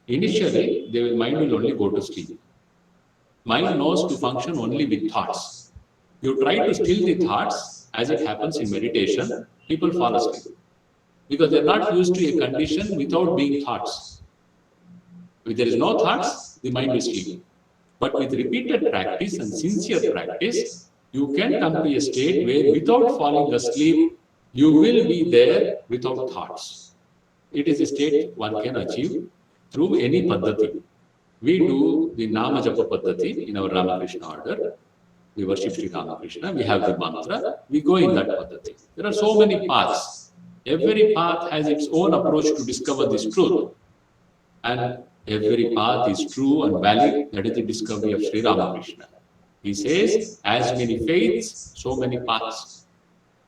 Initially, the mind will only go to sleep. Mind knows to function only with thoughts. You try to still the thoughts, as it happens in meditation, people fall asleep. Because they are not used to a condition without being thoughts. If there is no thoughts, the mind will sleep. But with repeated practice and sincere practice, you can come to a state where without falling asleep, you will be there without thoughts. It is a state one can achieve through any paddhati. We do the Nama Japa paddhati in our Ramakrishna order. We worship Sri Ramakrishna, we have the mantra, we go in that paddhati. There are so many paths. Every path has its own approach to discover this truth. And every path is true and valid. That is the discovery of Sri Ramakrishna. He says, as many faiths, so many paths.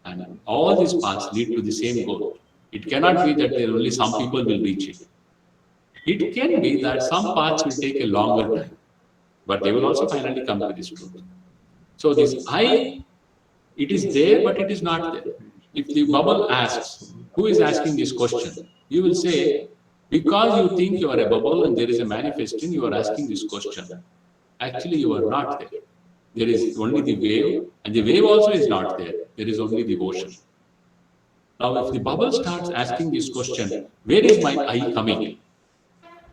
And all these paths lead to the same goal. It cannot be that there only some people will reach it. It can be that some paths will take a longer time, but they will also finally come to this truth. So this I, it is there, but it is not there. If the bubble asks, who is asking this question? You will say, because you think you are a bubble and there is a manifesting, you are asking this question. Actually, you are not there. There is only the wave, and the wave also is not there. There is only the ocean. Now, if the bubble starts asking this question, where is my I coming?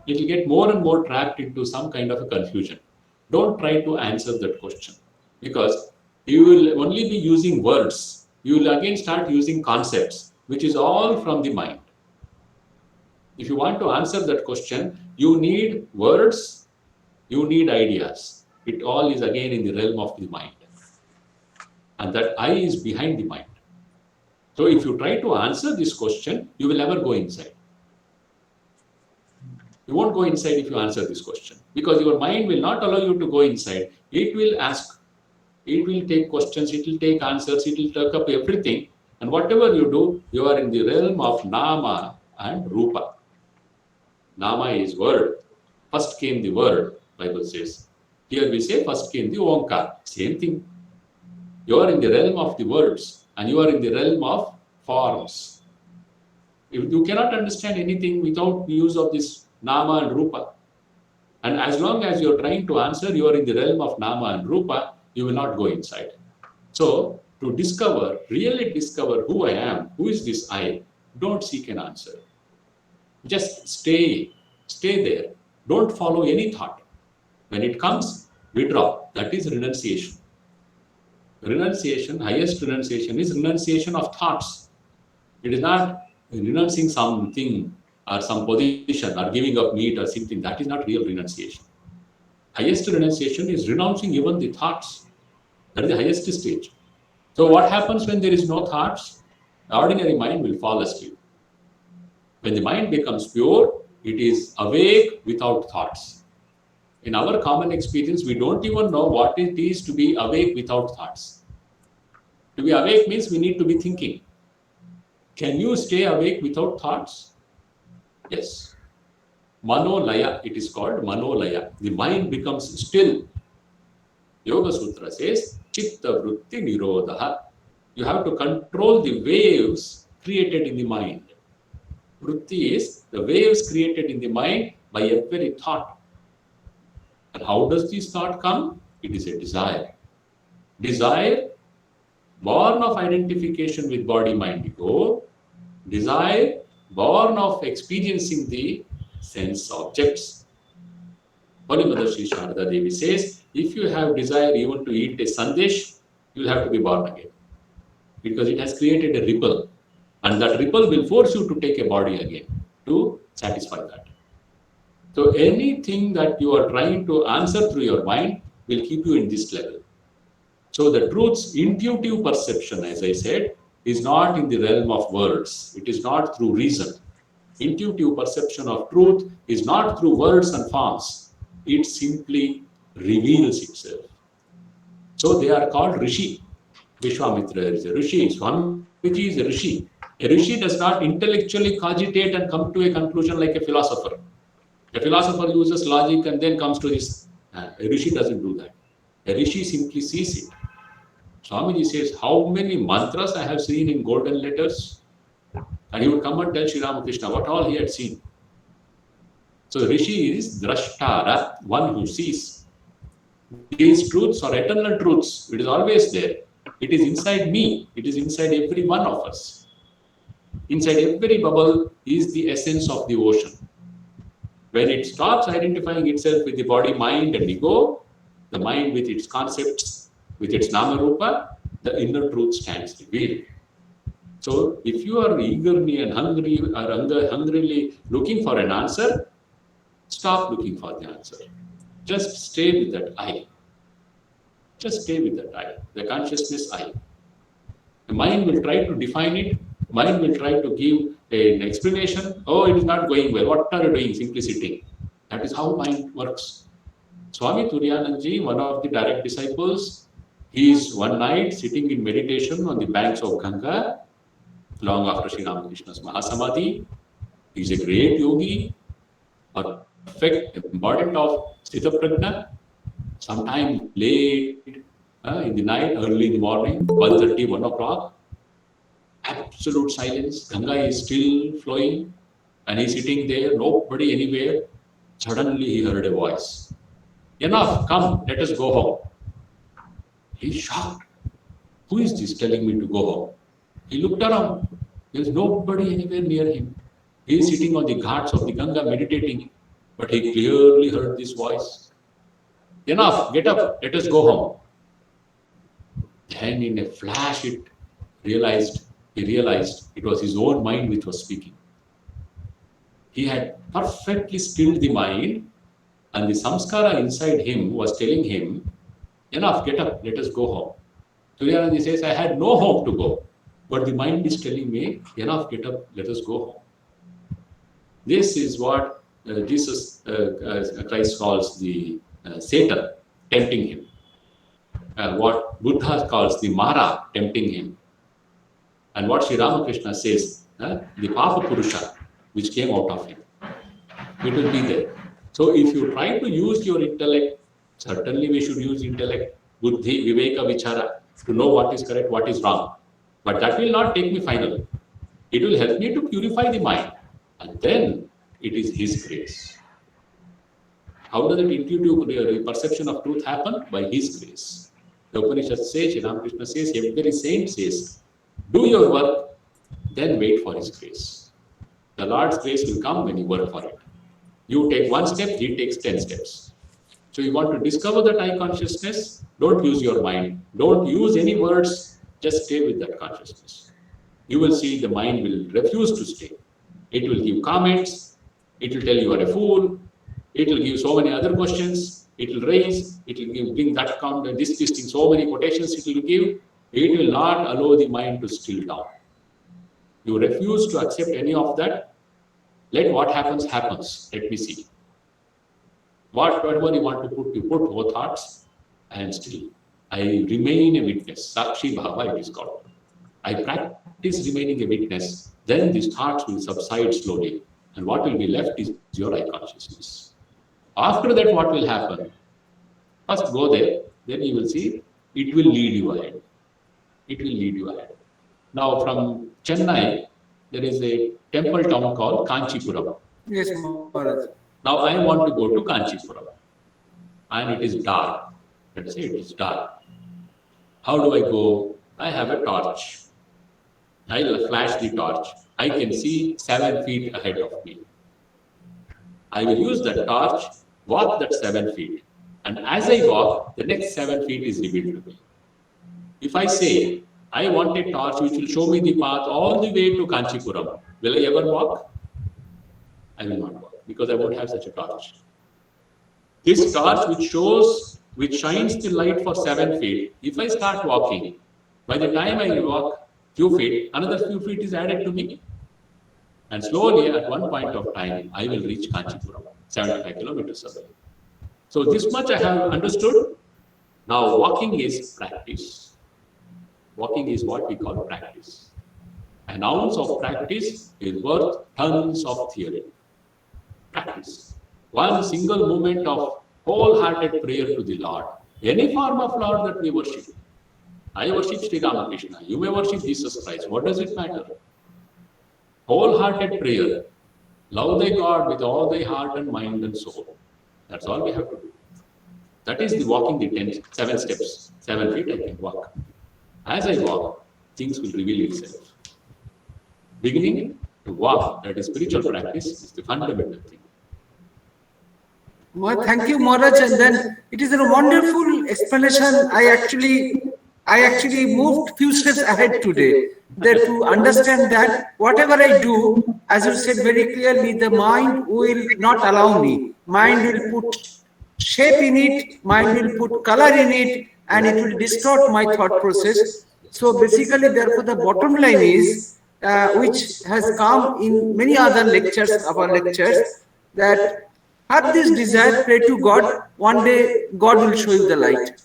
It will get more and more trapped into some kind of a confusion. Don't try to answer that question, because you will only be using words. You will again start using concepts, which is all from the mind. If you want to answer that question, you need words, you need ideas. It all is again in the realm of the mind. And that I is behind the mind. So if you try to answer this question, you will never go inside. You won't go inside if you answer this question, because your mind will not allow you to go inside. It will ask, it will take questions, it will take answers, it will take up everything. And whatever you do, you are in the realm of Nama and Rupa. Nama is word. First came the word, Bible says. Here we say first came the Omkar. Same thing. You are in the realm of the words and you are in the realm of forms. If you cannot understand anything without use of this Nama and Rupa. And as long as you are trying to answer, you are in the realm of Nama and Rupa, you will not go inside. So, to discover, really discover who I am, who is this I, don't seek an answer. Just stay there. Don't follow any thought. When it comes, withdraw. That is renunciation. Renunciation, highest renunciation is renunciation of thoughts. It is not renouncing something or some position or giving up meat or something. That is not real renunciation. Highest renunciation is renouncing even the thoughts. That is the highest stage. So what happens when there is no thoughts? The ordinary mind will fall asleep. When the mind becomes pure, it is awake without thoughts. In our common experience, we don't even know what it is to be awake without thoughts. To be awake means we need to be thinking. Can you stay awake without thoughts? Yes. Manolaya, it is called Manolaya. The mind becomes still. Yoga Sutra says, Chitta Vritti Nirodha. You have to control the waves created in the mind. Vritti is the waves created in the mind by every thought. And how does this thought come? It is a desire. Desire, born of identification with body-mind ego. Desire, born of experiencing the sense objects. Holy Mother Sri Sharada Devi says, if you have desire even to eat a sandesh, you will have to be born again. Because it has created a ripple. And that ripple will force you to take a body again to satisfy that. So anything that you are trying to answer through your mind will keep you in this level. So the truth's intuitive perception, as I said, is not in the realm of words. It is not through reason. Intuitive perception of truth is not through words and forms. It simply reveals itself. So they are called Rishi. Vishwamitra is a Rishi. Swamiji is a Rishi. A Rishi does not intellectually cogitate and come to a conclusion like a philosopher. A philosopher uses logic and then comes to this. A rishi doesn't do that. A rishi simply sees it. Swamiji says, how many mantras I have seen in golden letters? And he would come and tell Sri Ramakrishna what all he had seen. So rishi is drashtara, one who sees. These truths are eternal truths. It is always there. It is inside me. It is inside every one of us. Inside every bubble is the essence of the ocean. When it stops identifying itself with the body, mind and ego, the mind with its concepts, with its nama rupa, the inner truth stands revealed. So if you are eagerly and hungrily looking for an answer, stop looking for the answer. Just stay with that I. Just stay with that I, the consciousness I. The mind will try to define it. Mind will try to give an explanation. Oh, it is not going well. What are you doing? Simply sitting. That is how mind works. Swami Turiyananji, one of the direct disciples, he is one night sitting in meditation on the banks of Ganga, long after Sri Ramakrishna's Mahasamadhi. He is a great yogi, perfect embodiment of Sthita Prajna. Sometime late in the night, early in the morning, 1:30, 1 o'clock, absolute silence. Ganga is still flowing and he's sitting there, nobody anywhere. Suddenly he heard a voice. Enough, come, let us go home. He's shocked. Who is this telling me to go home? He looked around. There is nobody anywhere near him. He is sitting on the ghats of the Ganga meditating, but he clearly heard this voice. Enough, get up, let us go home. Then in a flash he realized it was his own mind which was speaking. He had perfectly stilled the mind and the samskara inside him was telling him, enough, get up, let us go home. Turiyananji says, I had no home to go, but the mind is telling me, enough, get up, let us go home. This is what Jesus Christ calls the Satan tempting him. What Buddha calls the Mara tempting him. And what Sri Ramakrishna says, the Papa Purusha, which came out of him. It will be there. So if you try to use your intellect, certainly we should use intellect, buddhi, viveka, vichara, to know what is correct, what is wrong. But that will not take me finally. It will help me to purify the mind. And then it is His grace. How does that intuitive perception of truth happen? By His grace. The Upanishads says, Sri Ramakrishna says, every saint says, do your work, then wait for His grace. The Lord's grace will come when you work for it. You take one step, He takes 10 steps. So you want to discover that I consciousness, don't use your mind. Don't use any words, just stay with that consciousness. You will see the mind will refuse to stay. It will give comments, it will tell you are a fool, it will give so many other questions, it will raise, it will give, bring that comment, this thing, so many quotations it will give. It will not allow the mind to still down. You refuse to accept any of that, let what happens, happens. Let me see. Whatever you want to put, you put both hearts, and still. I remain a witness. Sakshi Bhava it is called. I practice remaining a witness, then these thoughts will subside slowly. And what will be left is your I consciousness. After that, what will happen? First go there, then you will see it will lead you ahead. It will lead you ahead. Now from Chennai, there is a temple town called Kanchipuram. Yes, Maharaj. Now I want to go to Kanchipuram and it is dark. Let's say it is dark. How do I go? I have a torch. I will flash the torch. I can see 7 feet ahead of me. I will use that torch, walk that 7 feet. And as I walk, the next 7 feet is revealed to me. If I say, I want a torch which will show me the path all the way to Kanchipuram, will I ever walk? I will not walk because I won't have such a torch. This torch which shines the light for 7 feet, if I start walking, by the time I walk few feet, another few feet is added to me. And slowly at one point of time, I will reach Kanchipuram, 75 kilometers away. So this much I have understood. Now walking is practice. Walking is what we call practice. An ounce of practice is worth tons of theory. Practice. one single moment of wholehearted prayer to the Lord. Any form of Lord that we worship. I worship Sri Ramakrishna. You may worship Jesus Christ. What does it matter? Wholehearted prayer. Love thy God with all thy heart and mind and soul. That's all we have to do. That is the walking the 7 steps. 7 feet I can walk. As I walk, things will reveal itself. Beginning to walk, that is spiritual practice, is the fundamental thing. Thank you, Maharaj. And then it is a wonderful explanation. I actually moved few steps ahead today. That to understand that whatever I do, as you said very clearly, the mind will not allow me. Mind will put shape in it, mind will put color in it, and it will distort my thought process. So basically, therefore, the bottom line is, which has come in many other lectures, our lectures, that have this desire, pray to God, one day God will show you the light.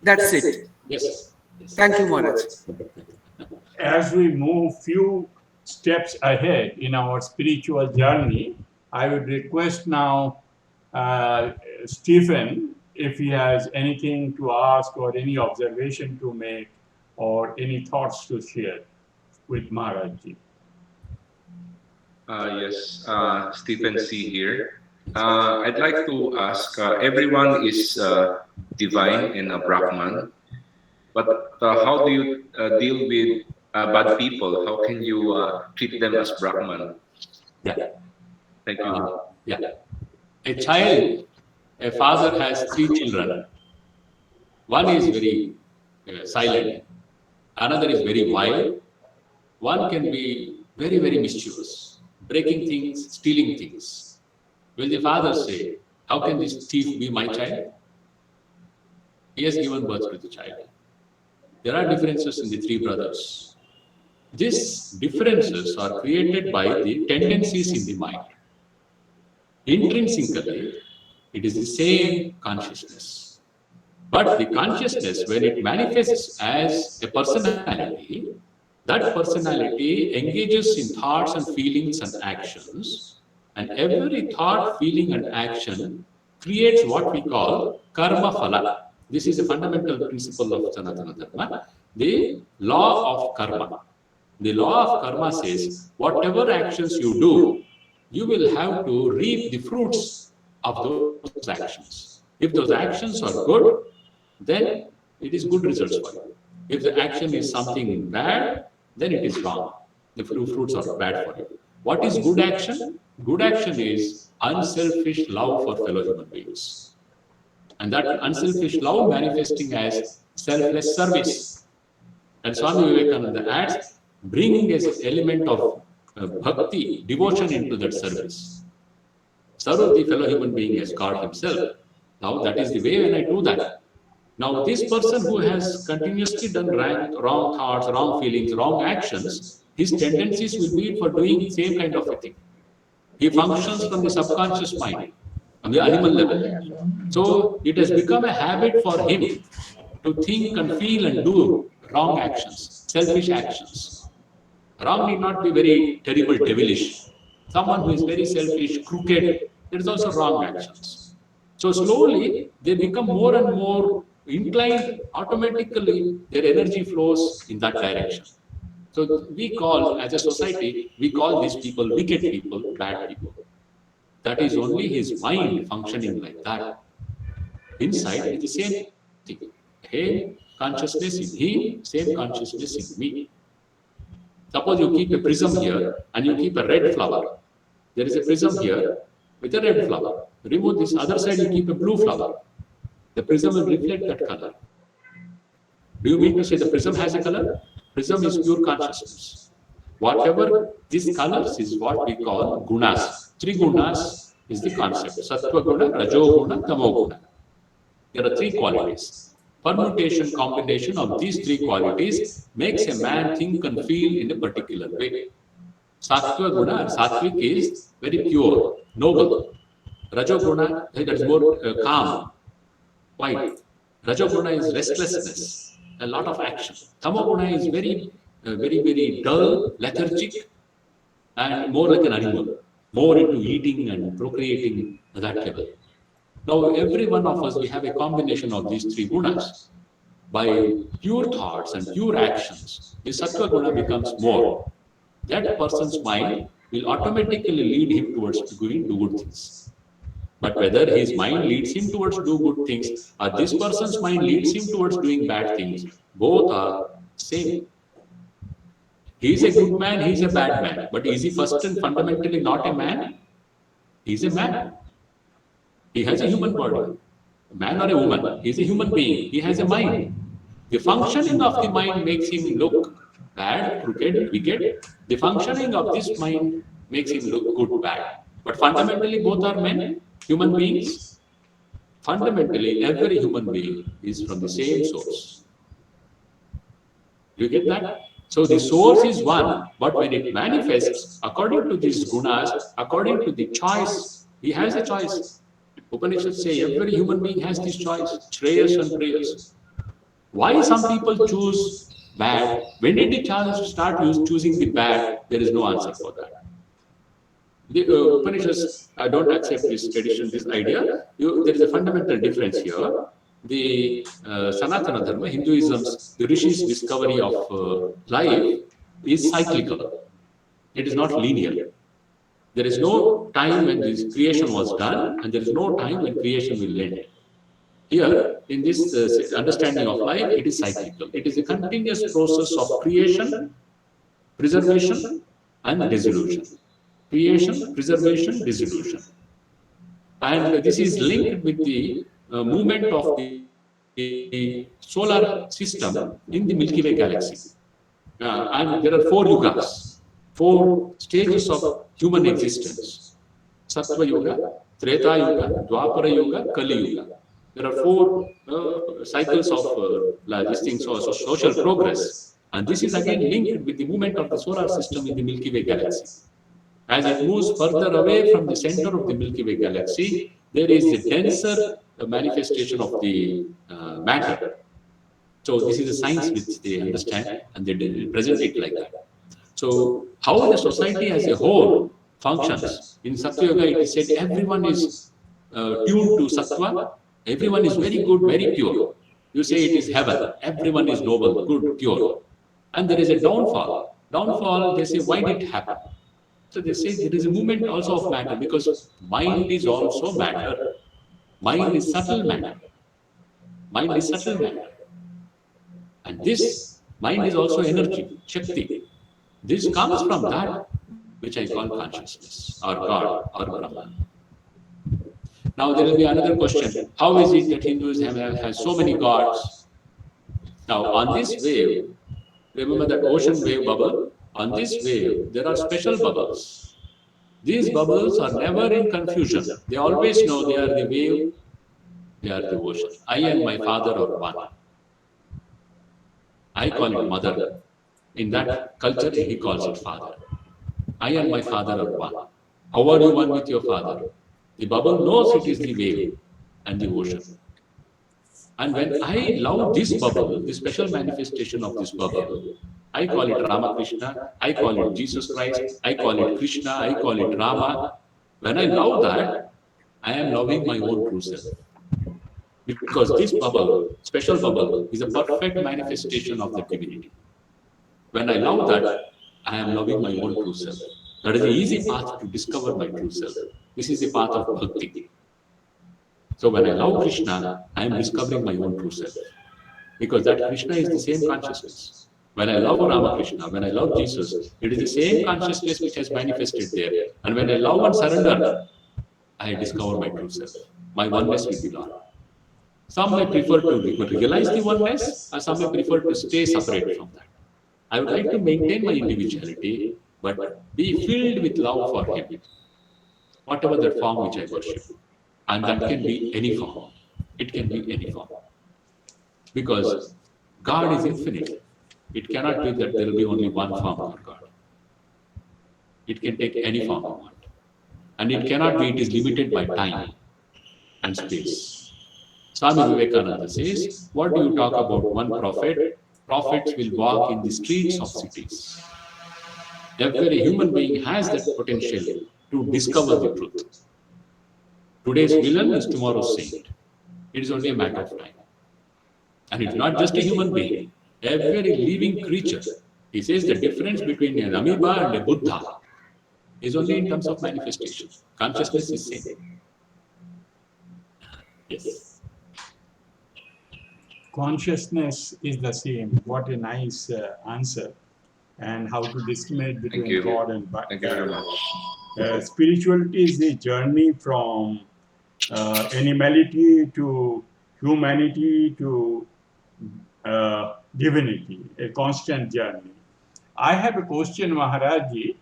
That's it. Yes. Thank you, Maharaj. As we move few steps ahead in our spiritual journey, I would request now Stephen, if he has anything to ask or any observation to make or any thoughts to share with Maharajji. Yes, Stephen C. here. I'd like to ask, everyone is divine and a Brahman, but how do you deal with bad people? How can you treat them as Brahman? Yeah. Thank you. Yeah. A father has 3 children. One is very silent, another is very wild, one can be very, very mischievous, breaking things, stealing things. Will the father say, how can this thief be my child? He has given birth to the child. There are differences in the 3 brothers. These differences are created by the tendencies in the mind. Intrinsically, it is the same consciousness. But the consciousness, when it manifests as a personality, that personality engages in thoughts and feelings and actions, and every thought, feeling and action creates what we call karma phala. This is a fundamental principle of Sanatana Dharma, the law of karma. The law of karma says, whatever actions you do, you will have to reap the fruits of those actions. If those actions are good, then it is good results for you. If the action is something bad, then it is wrong. The fruits are bad for you. What is good action? Good action is unselfish love for fellow human beings. And that unselfish love manifesting as selfless service. And Swami Vivekananda adds, bringing an element of bhakti, devotion into that service. Serve the fellow human being as God himself. Now that is the way when I do that. Now this person who has continuously done wrong thoughts, wrong feelings, wrong actions, his tendencies will be for doing the same kind of a thing. He functions from the subconscious mind, on the animal level. So it has become a habit for him to think and feel and do wrong actions, selfish actions. Wrong need not be very terrible, devilish. Someone who is very selfish, crooked, there is also wrong actions. So slowly they become more and more inclined, automatically their energy flows in that direction. So we call, as a society, we call these people wicked people, bad people. That is only his mind functioning like that. Inside it is the same thing. Same consciousness in him, same consciousness in me. Suppose you keep a prism here and you keep a red flower. There is a prism here with a red flower. Remove this other side, you keep a blue flower. The prism will reflect that color. Do you mean to say the prism has a color? Prism is pure consciousness. Whatever these colors is what we call gunas. 3 gunas is the concept. Sattva guna, Rajo guna, Tamo guna. There are 3 qualities. Permutation, combination of these 3 qualities makes a man think and feel in a particular way. Sattva guna, Sattvic is very pure, noble. Rajo guna, that is more calm, quiet. Rajo guna is restlessness, a lot of action. Tamo guna is very dull, lethargic, and more like an animal. more into eating and procreating at that level. Now, every one of us, we have a combination of these three gunas. By pure thoughts and pure actions, the sattva guna becomes more. That person's mind will automatically lead him towards doing good things. But whether his mind leads him towards do good things or this person's mind leads him towards doing bad things, both are same. He is a good man, he is a bad man. But is he first and fundamentally not a man? He is a man. He has a human body. A man or a woman, he is a human being. He has a mind. The functioning of the mind makes him look bad, crooked, wicked. The functioning of this mind makes him look good, bad. But fundamentally, both are men, human beings. Fundamentally, every human being is from the same source. Do you get that? So the source is one, but when it manifests, according to these gunas, according to the choice, he has a choice. Upanishads say every human being has this choice, shreyas and preyas. Why some people choose bad? When did the chance start choosing the bad? There is no answer for that. The Upanishads don't accept this tradition, this idea. There is a fundamental difference here. The Sanatana Dharma, Hinduism's, the Rishi's discovery of life is cyclical. It is not linear. There is no time when this creation was done, and there is no time when creation will end. Here, in this understanding of life, it is cyclical. It is a continuous process of creation, preservation, and dissolution. Creation, preservation, dissolution. And this is linked with the movement of the solar system in the Milky Way galaxy. And there are 4 yugas, 4 stages of human existence. Sattva Yuga, Treta Yuga, Dwapara Yuga, Kali Yuga. There are 4 cycles of these things, so social progress. And this is again linked with the movement of the solar system in the Milky Way galaxy. As it moves further away from the center of the Milky Way galaxy, there is a denser manifestation of the matter. So this is a science which they understand and they present it like that. So how the society as a whole functions. In Sattva Yoga it is said everyone is tuned to Sattva, everyone is very good, very pure. You say it is heaven, everyone is noble, good, pure. And there is a downfall. Downfall, they say, why did it happen? So they say there is a movement also of matter because mind is also matter. Mind is subtle matter. Mind is subtle matter. And this mind is also energy, Shakti. This comes from that which I call consciousness or God or Brahman. Now there will be another question. How is it that Hinduism has so many gods? Now on this wave, remember that ocean wave bubble? On this wave, there are special bubbles. These bubbles are never in confusion. They always know they are the wave, they are the ocean. I and my father are one. I call it mother. In that culture, he calls it father. I and my father are one. How are you one with your father? The bubble knows it is the wave and the ocean. And when I love this bubble, the special manifestation of this bubble, I call it Ramakrishna, I call it Jesus Christ, I call it Krishna, I call it Rama. When I love that, I am loving my own true self. Because this bubble, special bubble, is a perfect manifestation of the divinity. When I love that, I am loving my own true self. That is the easy path to discover my true self. This is the path of bhakti. So when I love Krishna, I am discovering my own true self. Because that Krishna is the same consciousness. When I love Ramakrishna, when I love Jesus, it is the same consciousness which has manifested there. And when I love and surrender, I discover my true self. My oneness with the Lord. Some may prefer to realize the oneness, or some may prefer to stay separate from that. I would like to maintain my individuality, but be filled with love for Him, whatever the form which I worship. And that can be any form. It can be any form. Because God is infinite. It cannot be that there will be only one form for God. It can take any form you want. And it cannot be, it is limited by time and space. Swami Vivekananda says, what do you talk about one prophet? Prophets will walk in the streets of cities. Every human being has that potential to discover the truth. Today's villain is tomorrow's saint. It is only a matter of time. And it's not just a human being, every living creature. He says the difference between an amoeba and a Buddha is only in terms of manifestation. Consciousness is same. Yes. Consciousness is the same. What a nice answer. And how to discriminate between you. God and Thank you very much. spirituality is the journey from animality to humanity to divinity, a constant journey. I have a question, Maharaji.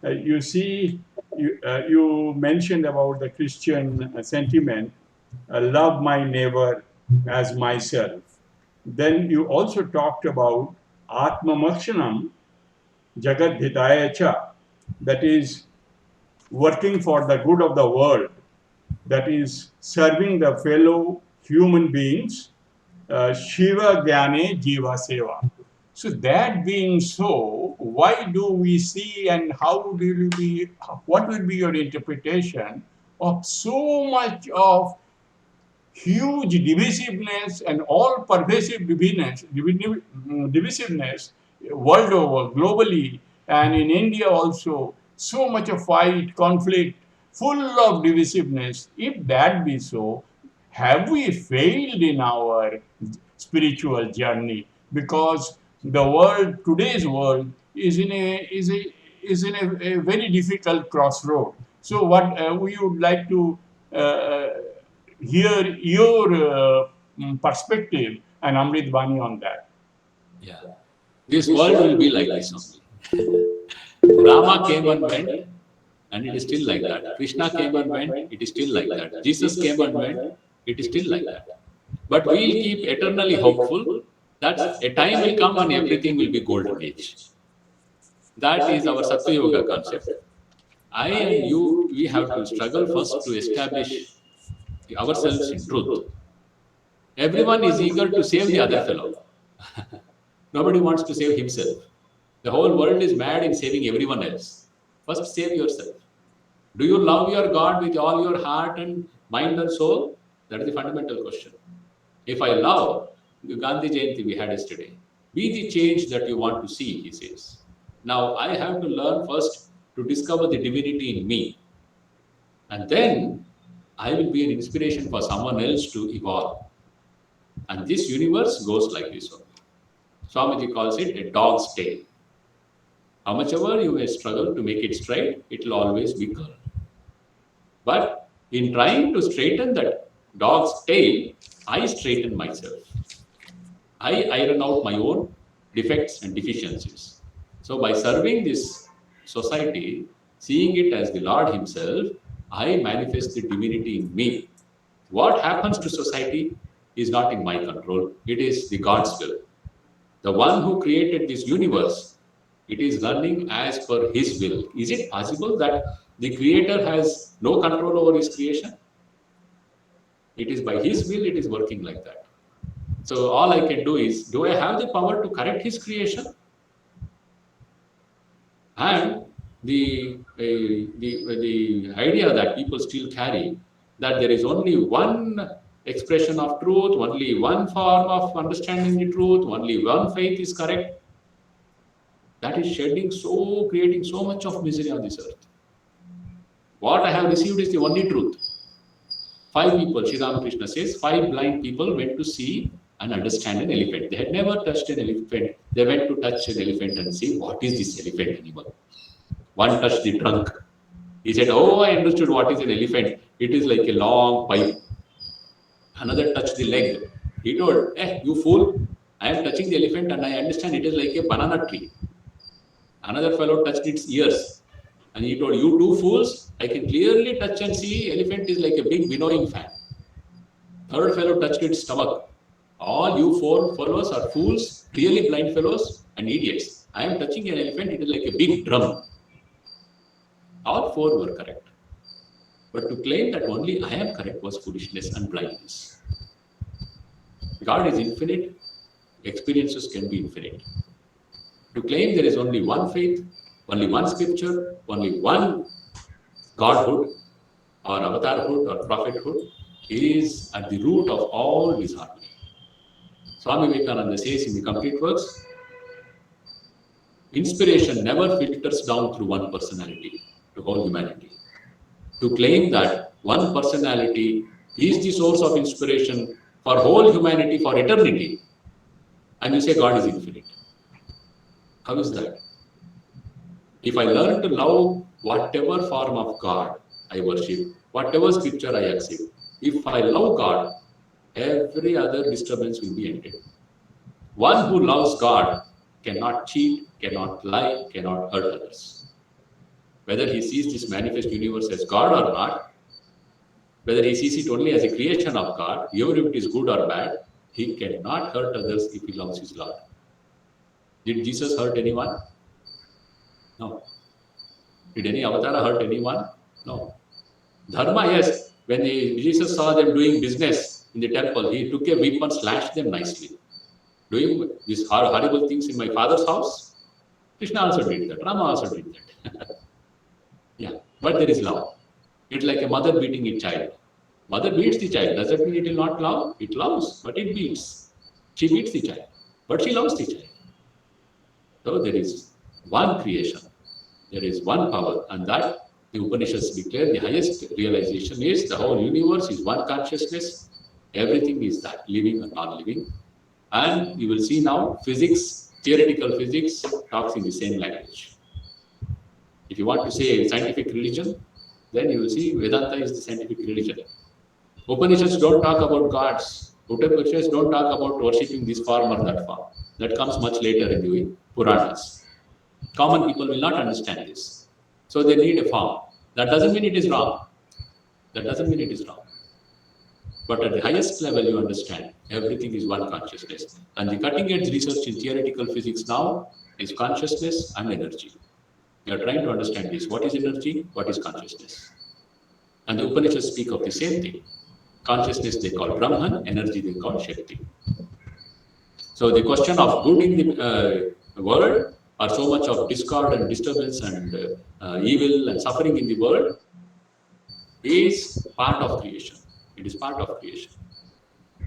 You see, you mentioned about the Christian sentiment, love my neighbor as myself. Then you also talked about Atmamakshanam Jagat Hitaya Cha, that is working for the good of the world, that is serving the fellow human beings, Shiva Jnane Jiva Seva. So that being so, why do we see and how do we, what will be your interpretation of so much of huge divisiveness and all pervasive divisiveness world over, globally, and in India also, so much of fight, conflict, full of divisiveness? If that be so, have we failed in our spiritual journey? Because the world, today's world, is in a very difficult crossroad. So, what we would like to hear your perspective and Amrit Bani on that. Yeah. This world will be like this only. Rama came and went, and it is still like that. Krishna came and went, it is still like that. Jesus came and went, it is still like that. But we will keep eternally hopeful that a time will come and everything will be golden age. That is our Sattva Yoga concept. I and you, we have to struggle first to establish ourselves in truth. Everyone is eager to save the other fellow. Nobody wants to save himself. The whole world is mad in saving everyone else. First, save yourself. Do you love your God with all your heart and mind and soul? That is the fundamental question. If I love, the Gandhi Jayanti we had yesterday, be the change that you want to see, he says. Now, I have to learn first to discover the divinity in me. And then, I will be an inspiration for someone else to evolve. And this universe goes like this only. Swamiji calls it a dog's tail. How much ever you may struggle to make it straight, it will always be curled. But in trying to straighten that dog's tail, I straighten myself. I iron out my own defects and deficiencies. So by serving this society, seeing it as the Lord himself, I manifest the divinity in me. What happens to society is not in my control. It is the God's will. The one who created this universe, it is running as per his will. Is it possible that the creator has no control over his creation? It is by his will, it is working like that. So all I can do is, do I have the power to correct his creation? And the idea that people still carry, that there is only one expression of truth, only one form of understanding the truth, only one faith is correct, that is creating so much of misery on this earth. What I have received is the only truth. 5 people, Sri Ramakrishna says, 5 blind people went to see and understand an elephant. They had never touched an elephant. They went to touch an elephant and see, what is this elephant animal? One touched the trunk. He said, oh, I understood what is an elephant. It is like a long pipe. Another touched the leg. He told, you fool, I am touching the elephant and I understand it is like a banana tree. Another fellow touched its ears. And he told, you 2 fools, I can clearly touch and see elephant is like a big winnowing fan. Third fellow touched its stomach. All you 4 fellows are fools, clearly blind fellows and idiots. I am touching an elephant, it is like a big drum. All 4 were correct. But to claim that only I am correct was foolishness and blindness. God is infinite, experiences can be infinite. To claim there is only one faith, Only one scripture, only one godhood or avatarhood or prophethood is at the root of all disharmony. Swami Vivekananda says in the complete works, inspiration never filters down through one personality to whole humanity. To claim that one personality is the source of inspiration for whole humanity for eternity, and you say God is infinite. How is that? If I learn to love whatever form of God I worship, whatever scripture I accept, if I love God, every other disturbance will be ended. One who loves God cannot cheat, cannot lie, cannot hurt others. Whether he sees this manifest universe as God or not, whether he sees it only as a creation of God, even if it is good or bad, he cannot hurt others if he loves his Lord. Did Jesus hurt anyone? No. Did any avatar hurt anyone? No. Dharma, yes. When Jesus saw them doing business in the temple, he took a whip and slashed them nicely. Doing these horrible things in my father's house? Krishna also did that. Rama also did that. Yeah. But there is love. It's like a mother beating a child. Mother beats the child. Does that mean it will not love? It loves, but it beats. She beats the child, but she loves the child. So there is one creation. There is one power, and that the Upanishads declare the highest realization is the whole universe is one consciousness. Everything is that, living and non-living. And you will see now physics, theoretical physics talks in the same language. If you want to say scientific religion, then you will see Vedanta is the scientific religion. Upanishads don't talk about gods. Upanishads don't talk about worshipping this form or that form. That comes much later in the Puranas. Common people will not understand this. So they need a form. That doesn't mean it is wrong. That doesn't mean it is wrong. But at the highest level, you understand everything is one consciousness. And the cutting edge research in theoretical physics now is consciousness and energy. We are trying to understand this. What is energy? What is consciousness? And the Upanishads speak of the same thing. Consciousness they call Brahman, energy they call Shakti. So the question of good in the world, or so much of discord and disturbance and evil and suffering in the world, is part of creation. It is part of creation.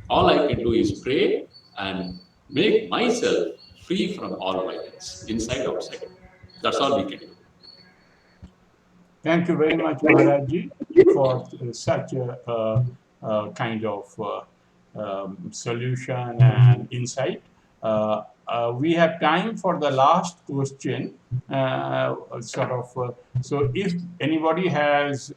All I can do is pray and make myself free from all violence, inside, outside. That's all we can do. Thank you very much, Maharajji, for such a kind of solution and insight. We have time for the last question. So if anybody has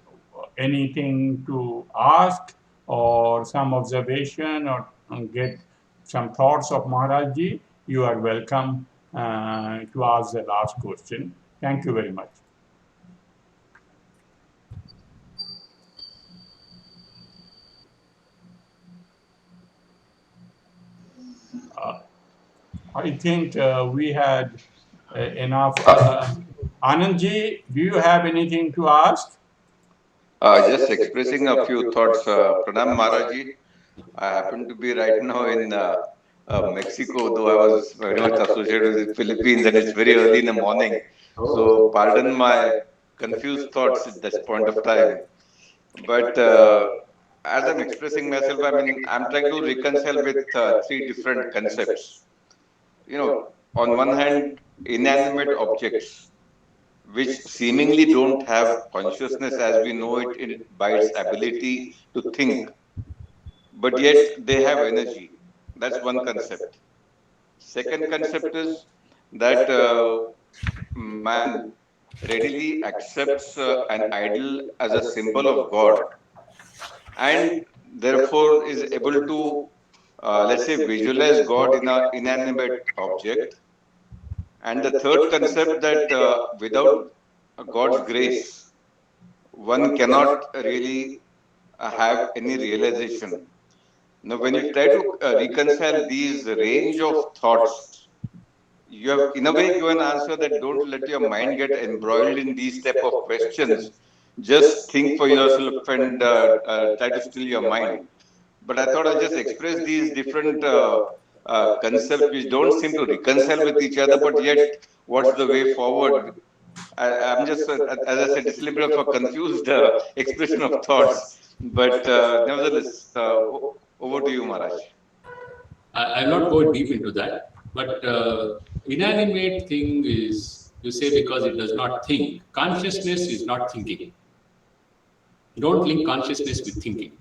anything to ask or some observation or get some thoughts of Maharajji, you are welcome to ask the last question. Thank you very much. I think we had enough. Anandji, do you have anything to ask? Just expressing a few thoughts. Pranam Maharaji, I happen to be right now in Mexico, though I was very much associated with the Philippines, and it's very early in the morning. So pardon my confused thoughts at this point of time. But as I'm expressing myself, I mean, I'm trying to reconcile with three different concepts. On one hand, inanimate objects, which seemingly don't have consciousness as we know it by its ability to think, but yet they have energy. That's one concept. Second concept is that man readily accepts an idol as a symbol of God, and therefore is able to, let's say, visualize God in an inanimate object. And the third concept that without God's grace, one cannot really have any realization. Now, when you try to reconcile these range of thoughts, you have in a way given an answer that don't let your mind get embroiled in these type of questions. Just think for yourself and try to still your mind. But I thought I'll just express these different concepts which don't seem to reconcile with each other, but yet what's the way forward I'm just, as I said, it's a little bit of a confused expression of thoughts. But nevertheless, over to you, Maharaj. I will not go deep into that. But inanimate thing is, you say, because it does not think. Consciousness is not thinking. You don't link consciousness with thinking.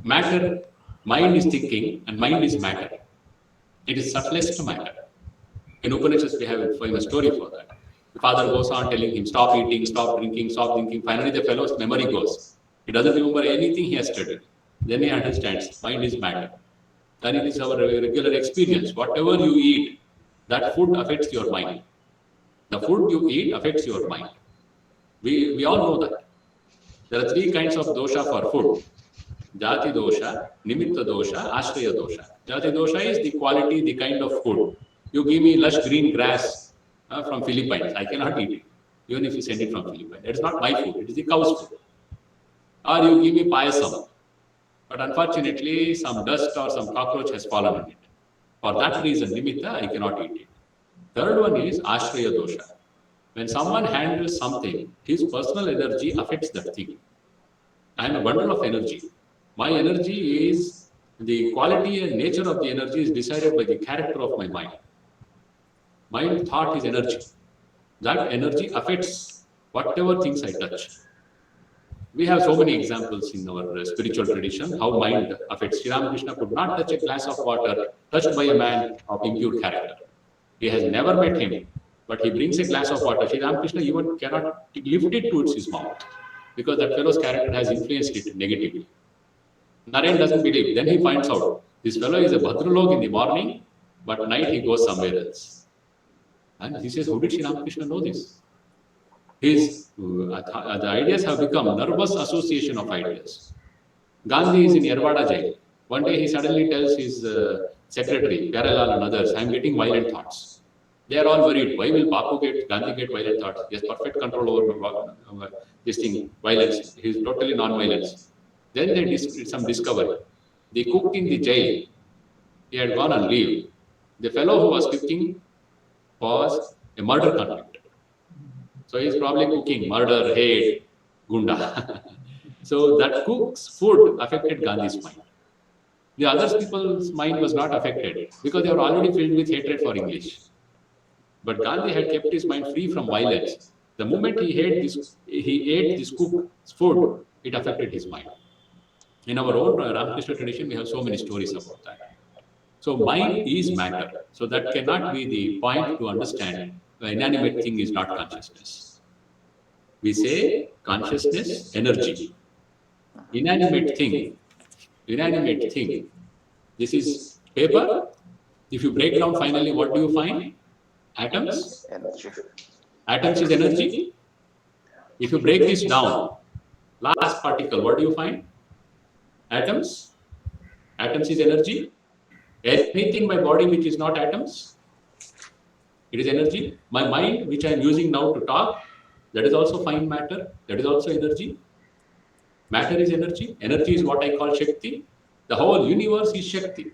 Matter, mind is thinking and mind is matter. It is subtlest matter. In Upanishads, we have a famous story for that. The father goes on telling him, stop eating, stop drinking, stop thinking. Finally, the fellow's memory goes. He doesn't remember anything he has studied. Then he understands, mind is matter. Then it is our regular experience. Whatever you eat, that food affects your mind. The food you eat affects your mind. We all know that. There are three kinds of dosha for food. Jati dosha, nimitta dosha, ashraya dosha. Jati dosha is the quality, the kind of food. You give me lush green grass from Philippines, I cannot eat it, even if you send it from Philippines. It is not my food, it is the cow's food. Or you give me payasam, but unfortunately some dust or some cockroach has fallen on it. For that reason, nimitta, I cannot eat it. Third one is ashraya dosha. When someone handles something, his personal energy affects that thing. I am a bundle of energy. My energy is, the quality and nature of the energy is decided by the character of my mind. Mind, thought is energy. That energy affects whatever things I touch. We have so many examples in our spiritual tradition, how mind affects. Sri Ramakrishna could not touch a glass of water touched by a man of impure character. He has never met him, but he brings a glass of water. Sri Ramakrishna even cannot lift it towards his mouth, because that fellow's character has influenced it negatively. Naren doesn't believe. Then he finds out, this fellow is a Bhadralok in the morning, but at night he goes somewhere else. And he says, how did Sri Ramakrishna know this? The ideas have become nervous association of ideas. Gandhi is in Yerwada jail. One day he suddenly tells his secretary, Pyarelal and others, I am getting violent thoughts. They are all worried. Why will Gandhi get violent thoughts? He has perfect control over this thing, violence. He is totally non-violence. Then they did some discovery. The cook in the jail, he had gone on leave. The fellow who was cooking was a murder convict. So he is probably cooking murder, hate, gunda. So that cook's food affected Gandhi's mind. The other people's mind was not affected because they were already filled with hatred for English. But Gandhi had kept his mind free from violence. The moment he ate this cook's food, it affected his mind. In our own Ramakrishna tradition, we have so many stories about that. So mind is matter. So that cannot be the point to understand the inanimate thing is not consciousness. We say consciousness, energy. Inanimate thing. This is paper. If you break down finally, what do you find? Atoms. Energy. Atoms is energy. If you break this down, last particle, what do you find? Atoms. Atoms is energy. Anything in my body which is not atoms, it is energy. My mind, which I am using now to talk, that is also fine matter. That is also energy. Matter is energy. Energy is what I call Shakti. The whole universe is Shakti.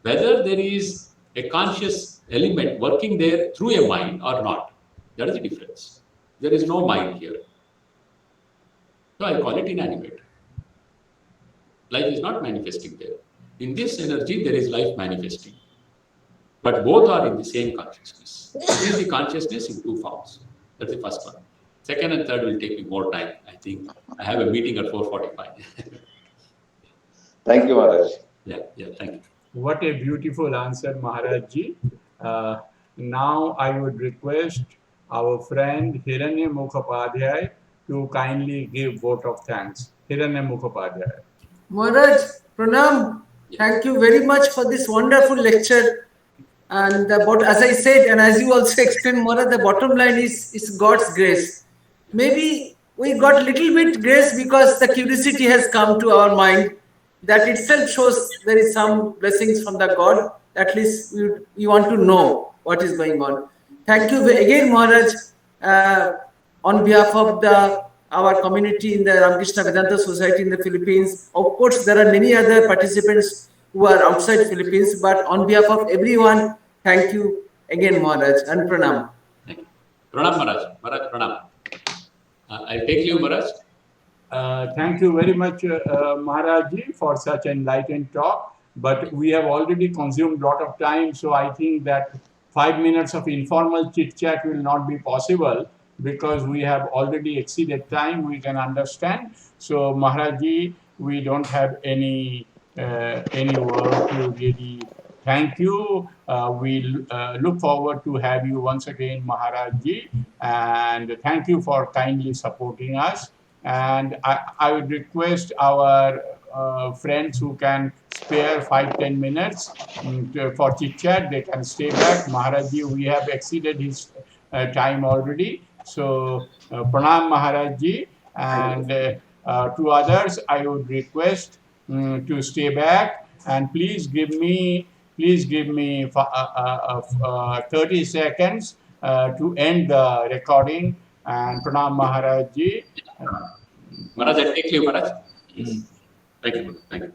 Whether there is a conscious element working there through a mind or not, that is the difference. There is no mind here. So I call it inanimate. Life is not manifesting there. In this energy, there is life manifesting. But both are in the same consciousness. It is the consciousness in two forms. That's the first one. Second and third will take me more time. I think I have a meeting at 4:45. Thank you, Maharaj. Yeah, thank you. What a beautiful answer, Maharaj ji. Now I would request our friend Hiranya Mukhopadhyay to kindly give vote of thanks. Hiranya Mukhopadhyay. Maharaj, Pranam, thank you very much for this wonderful lecture. And as I said, and as you also explained, Maharaj, the bottom line is God's grace. Maybe we got a little bit grace because the curiosity has come to our mind. That itself shows there is some blessings from the God. At least we want to know what is going on. Thank you again, Maharaj, on behalf of our community in the Ramakrishna Vedanta Society in the Philippines. Of course, there are many other participants who are outside Philippines, but on behalf of everyone, thank you again, Maharaj, and Pranam. Pranam Maharaj. Maharaj, Pranam. I'll take you, Maharaj. Thank you very much, Maharajji, for such enlightened talk. But we have already consumed a lot of time, so I think that 5 minutes of informal chit chat will not be possible because we have already exceeded time. We can understand. So, Maharajji, we don't have any word to really thank you. We look forward to have you once again, Maharajji, and thank you for kindly supporting us. And I would request our friends who can spare 5-10 minutes for chit chat, they can stay back. Maharajji, we have exceeded his time already. So, Pranam Maharajji, and to others, I would request to stay back and please give me 30 seconds to end the recording. And Pranam Maharajji. Maharaj, I take you, Maharaj. Thank you. Thank you.